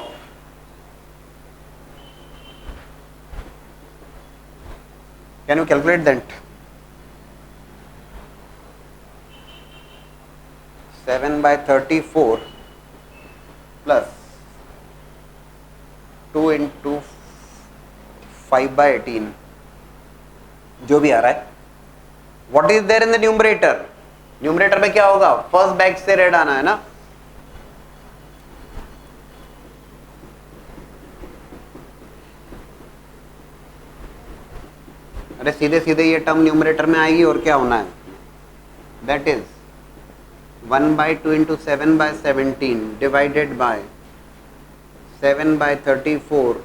can you calculate that? 7/34 plus 2 into 5/18 जो भी आ रहा है. What is there in the numerator? Numerator में क्या होगा? फर्स्ट बैग से रेड आना है ना. अरे सीधे सीधे ये टर्म न्यूमरेटर में आएगी और क्या होना है? That is 1/2 into 7/17 divided by 7/34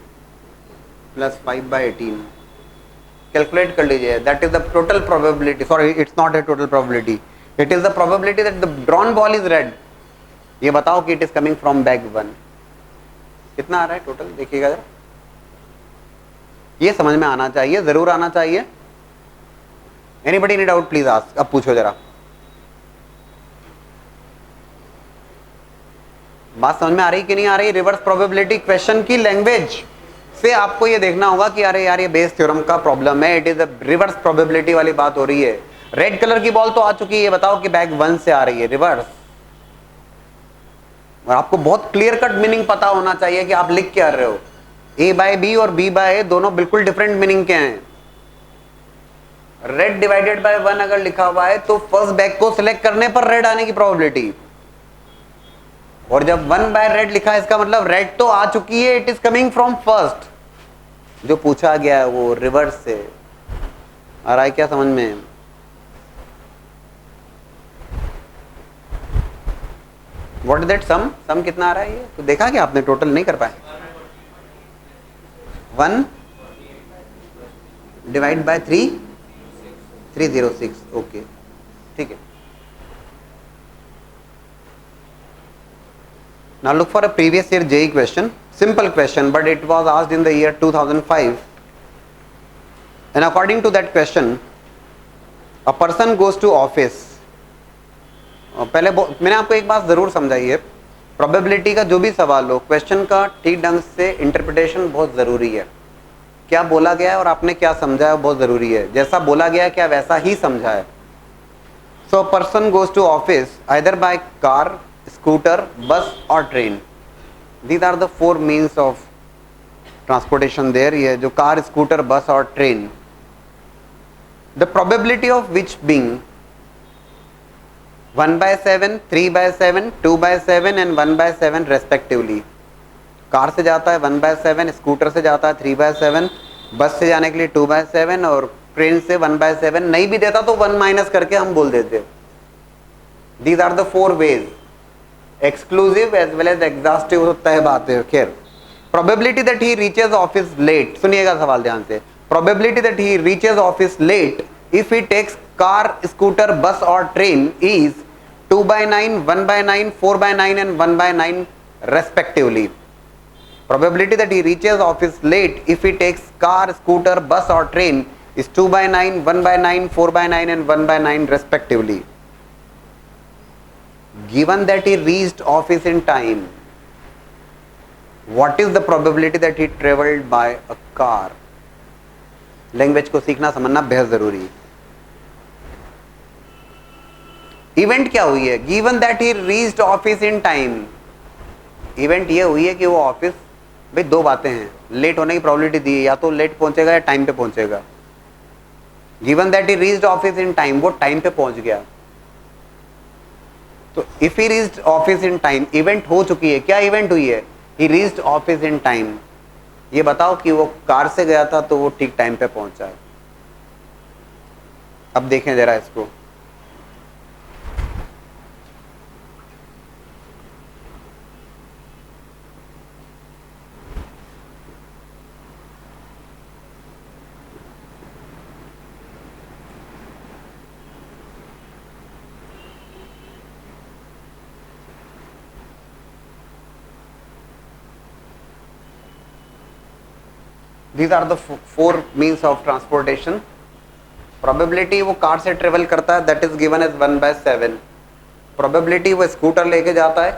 plus 5/18. Calculate कर लीजिए. That is the total probability. Sorry, it's not a total probability. It is the probability that the drawn ball is red. ये बताओ कि it is coming from bag 1. कितना आ रहा है total? देखिएगा जरा. ये समझ में आना चाहिए, जरूर आना चाहिए. Anybody any doubt please ask. अब पूछो जरा. बात समझ में आ रही कि नहीं आ रही? रिवर्स प्रोबेबिलिटी क्वेश्चन की लैंग्वेज से आपको ये देखना होगा कि अरे यार ये बेस थ्योरम का प्रॉब्लम है. It is a reverse probability वाली बात हो रही है. रेड कलर की बॉल तो आ चुकी है, ये बताओ कि बैग 1 से आ रही है रिवर्स. और आपको बहुत क्लियर कट मीनिंग पता होना चाहिए कि आप लिख क्या रहे हो. A/B और B/A दोनों बिल्कुल डिफरेंट मीनिंग के हैं. रेड डिवाइडेड बाय 1 अगर लिखा हुआ है तो फर्स्ट बैग को सिलेक्ट करने पर रेड आने की प्रोबेबिलिटी, और जब 1/रेड लिखा है इसका मतलब रेड तो आ चुकी है, it is coming from first. जो पूछा गया है वो रिवर्स से. आ रहा है क्या समझ में? What is that sum? Sum कितना आ रहा है ये तो देखा कि आपने? टोटल नहीं कर पाए. 1 डिवाइड बाय 306. ओके ठीक है. Now look for a previous year JEE question. Simple question, but it was asked in the year 2005. And according to that question, a person goes to office. पहले मैंने आपको एक बात जरूर समझाई है. प्रोबेबिलिटी का जो भी सवाल हो, क्वेश्चन का ठीक ढंग से इंटरप्रिटेशन बहुत जरूरी है. क्या बोला गया है और आपने क्या समझा है बहुत जरूरी है. जैसा बोला गया है क्या वैसा ही समझा है. So a person goes to office either by car, scooter, bus or train. These are the 4 means of transportation there. ये जो car, scooter, bus और train. The probability of which being 1/7, 3/7, 2/7 and 1/7 respectively. Car से जाता है 1/7, scooter से जाता है 3/7, बस से जाने के लिए 2/7 और ट्रेन से 1/7. नहीं भी देता तो 1 माइनस करके हम बोल देते. These are the 4 ways. Exclusive as well as exhaustive होता है बात है. खैर, probability that he reaches office late. सुनिएगा सवाल ध्यान से. Probability that he reaches office late if he takes car, scooter, bus और train is 2/9, 1/9, 4/9 and 1/9 respectively. Probability that he reaches office late if he takes car, scooter, bus or train is 2/9, 1/9, 4/9 and 1/9 respectively. Given that he reached office in time, what is the probability that he traveled by a car? Language को सीखना समझना बेहद जरूरी है. Event क्या हुई है? Given that he reached office in time. Event ये हुई है कि वो ऑफिस, भाई 2 बातें हैं. लेट होने की प्रोबेबिलिटी दी है, या तो लेट पहुंचेगा या टाइम पे पहुंचेगा। Given that he reached office in time, वो टाइम पे पहुंच गया। तो if he reached office in time, event हो चुकी है, क्या इवेंट हुई है? ही रीच्ड ऑफिस इन टाइम। ये बताओ कि वो कार से गया था तो वो ठीक टाइम पे पहुंचा है। अब देखें जरा इसको, these are the four means of transportation. Probability वो कार से ट्रेवल करता है, that is given as 1/7. Probability वो स्कूटर लेके जाता है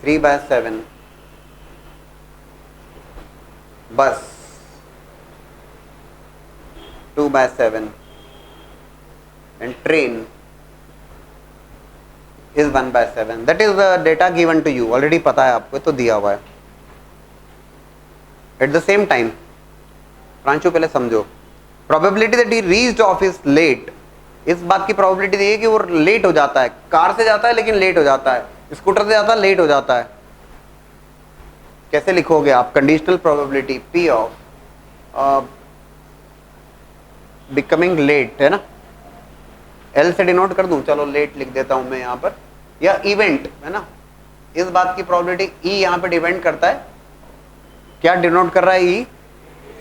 3/7. बस 2/7 and train is 1/7. That is the data given to you. Already पता है आपको, तो दिया हुआ है। At the same time, Pranshu पहले समझो, probability that he reached office late, इस बात की प्रोबेबिलिटी दी है कि वो लेट हो जाता है। कार से जाता है लेकिन लेट हो जाता है, स्कूटर से जाता है लेट हो जाता है। कैसे लिखोगे आप? Conditional probability P of becoming late, है ना, एल से डिनोट कर दूं, चलो लेट लिख देता हूं मैं यहां पर, या इवेंट, है ना, इस बात की प्रोबेबिलिटी ई यहां पर डिपेंड करता है, क्या डिनोट कर रहा है E?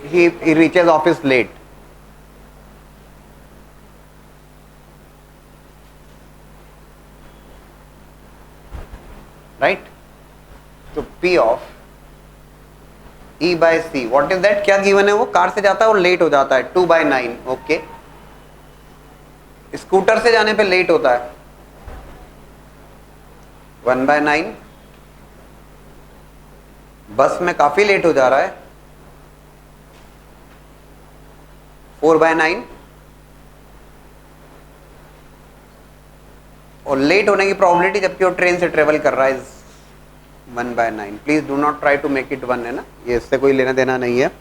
He reaches office late. Right, तो P of E by C, what is that? क्या गिवन है? वो कार से जाता है और लेट हो जाता है 2/9। ओके, स्कूटर से जाने पे लेट होता है 1/9, बस में काफी लेट हो जा रहा है 4/9, और लेट होने की प्रोबेबिलिटी जबकि वो ट्रेन से ट्रेवल कर रहा है 1/9। Please do not try to make it 1, है ना, ये इससे कोई लेना देना नहीं है।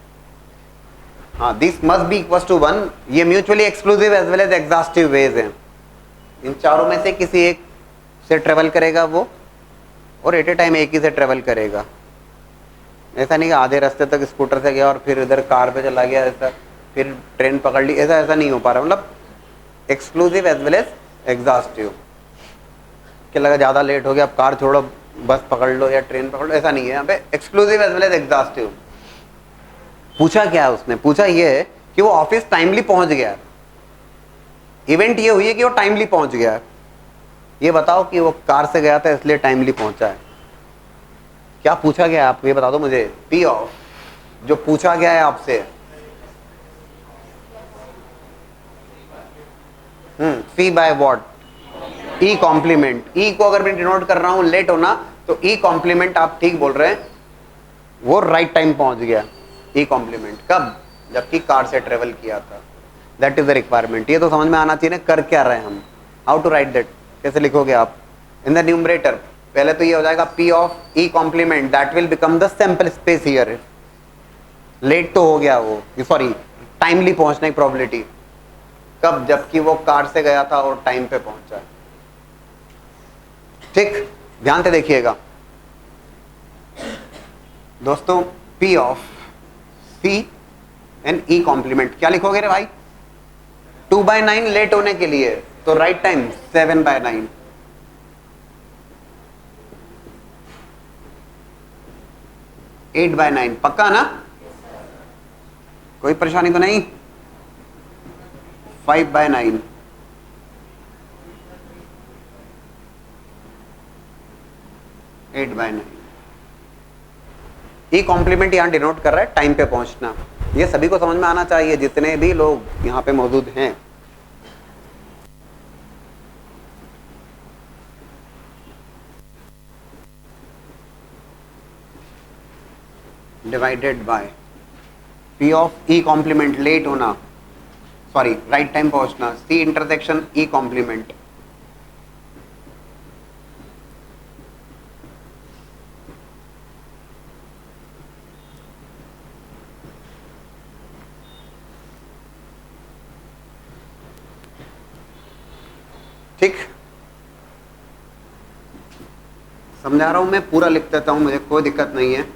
हाँ, this must be equal to 1। ये mutually exclusive as well as exhaustive ways हैं। इन चारों में से किसी एक से ट्रेवल करेगा वो, और एट ए टाइम एक ही से ट्रेवल करेगा। ऐसा नहीं कि आधे रास्ते तक स्कूटर से गया और फिर इधर कार पे चला गया, ऐसा फिर ट्रेन पकड़ ली, ऐसा नहीं हो पा रहा। मतलब exclusive as well as exhaustive. क्या लगा ज़्यादा लेट हो गया, अब कार छोड़ो, बस पकड़ लो या ट्रेन पकड़ लो, ऐसा नहीं है। यहाँ पे exclusive as well as exhaustive. पूछा क्या है उसने? पूछा ये है कि वो ऑफिस टाइमली पहुंच गया। इवेंट ये हुई है कि वो टाइमली पहुंच गया। ये बताओ कि वो कार से गया था इसलिए टाइमली पहुंचा है। क्या पूछा गया है आपको, ये बता दो मुझे। पी ऑफ, जो पूछा गया है आपसे, C by what? E complement. E को अगर मैं डिनोट कर रहा हूं लेट होना, तो ई कॉम्प्लीमेंट, आप ठीक बोल रहे हैं, वो राइट टाइम पहुंच गया। ई कॉम्प्लीमेंट कब? जबकि कार से ट्रेवल किया था। That is the requirement. ये तो समझ में आना चाहिए ना, कर क्या रहे हैं हम। हाउ टू राइट दैट, कैसे लिखोगे आप? इन द न्यूमरेटर पहले तो ये हो जाएगा P of E complement, that will become the sample space here. Late तो हो गया वो, सॉरी, टाइमली पहुंचने की प्रोबेबिलिटी कब? जबकि वो कार से गया था और टाइम पे पहुंचा। ठीक, ध्यान से देखिएगा दोस्तों। P of C and E complement क्या लिखोगे रे भाई? 2/9 लेट होने के लिए, तो राइट टाइम 7/9। एट बाय 9 पक्का ना? कोई परेशानी तो नहीं? 5/9, 8/9। ई कॉम्प्लीमेंट यहां डिनोट कर रहा है टाइम पे पहुंचना। ये सभी को समझ में आना चाहिए, जितने भी लोग यहां पे मौजूद हैं। Divided by P of E complement late होना, सॉरी राइट टाइम पहुंचना, सी इंटरसेक्शन ई कॉम्प्लीमेंट। ठीक, समझा रहा हूं मैं, पूरा लिख देता हूं, मुझे कोई दिक्कत नहीं है।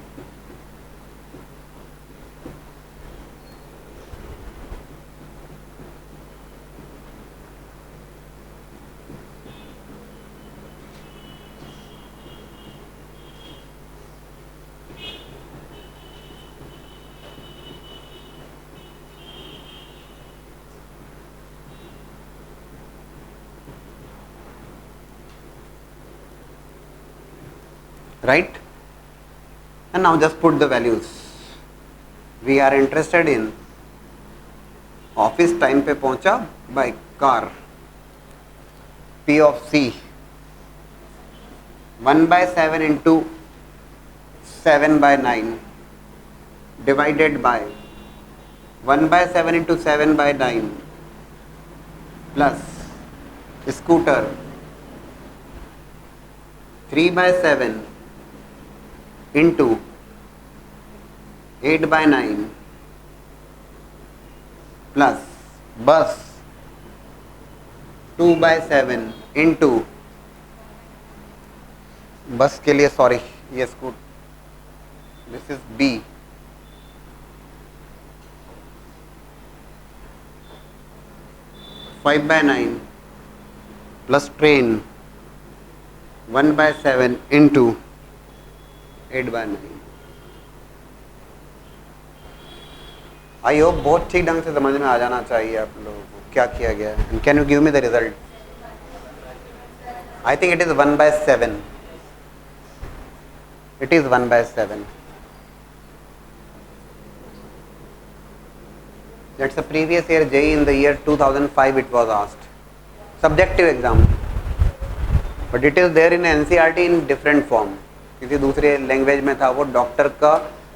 Right? And now just put the values. We are interested in office time पे पहुंचा by car, P of C 1/7 into 7/9 divided by 1/7 into 7/9 plus scooter 3/7 into 8/9 plus bus 2/7 into, bus के लिए सॉरी ये scoot, this is B, 5/9 plus train 1/7 into 8/9। I hope बहुत ठीक ढंग से समझ में आ जाना चाहिए आप लोगों को क्या किया गया है। Can you give me the result? I think it is 1/7, it is 1/7। That's a previous year JEE in the year 2005 it was asked, subjective exam, but it is there in NCERT in different form, किसी दूसरे language में था वो, doctor का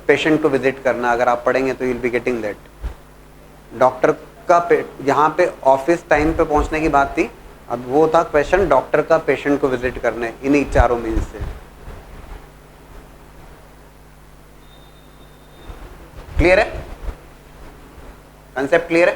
patient को visit करना, अगर आप पढ़ेंगे तो you will be getting that. Doctor का यहाँ पे ऑफिस टाइम पे पहुंचने की बात थी, अब वो था क्वेश्चन डॉक्टर का पेशेंट को विजिट करने, इन्हीं चारों मीन्स से। क्लियर है? कंसेप्ट क्लियर है?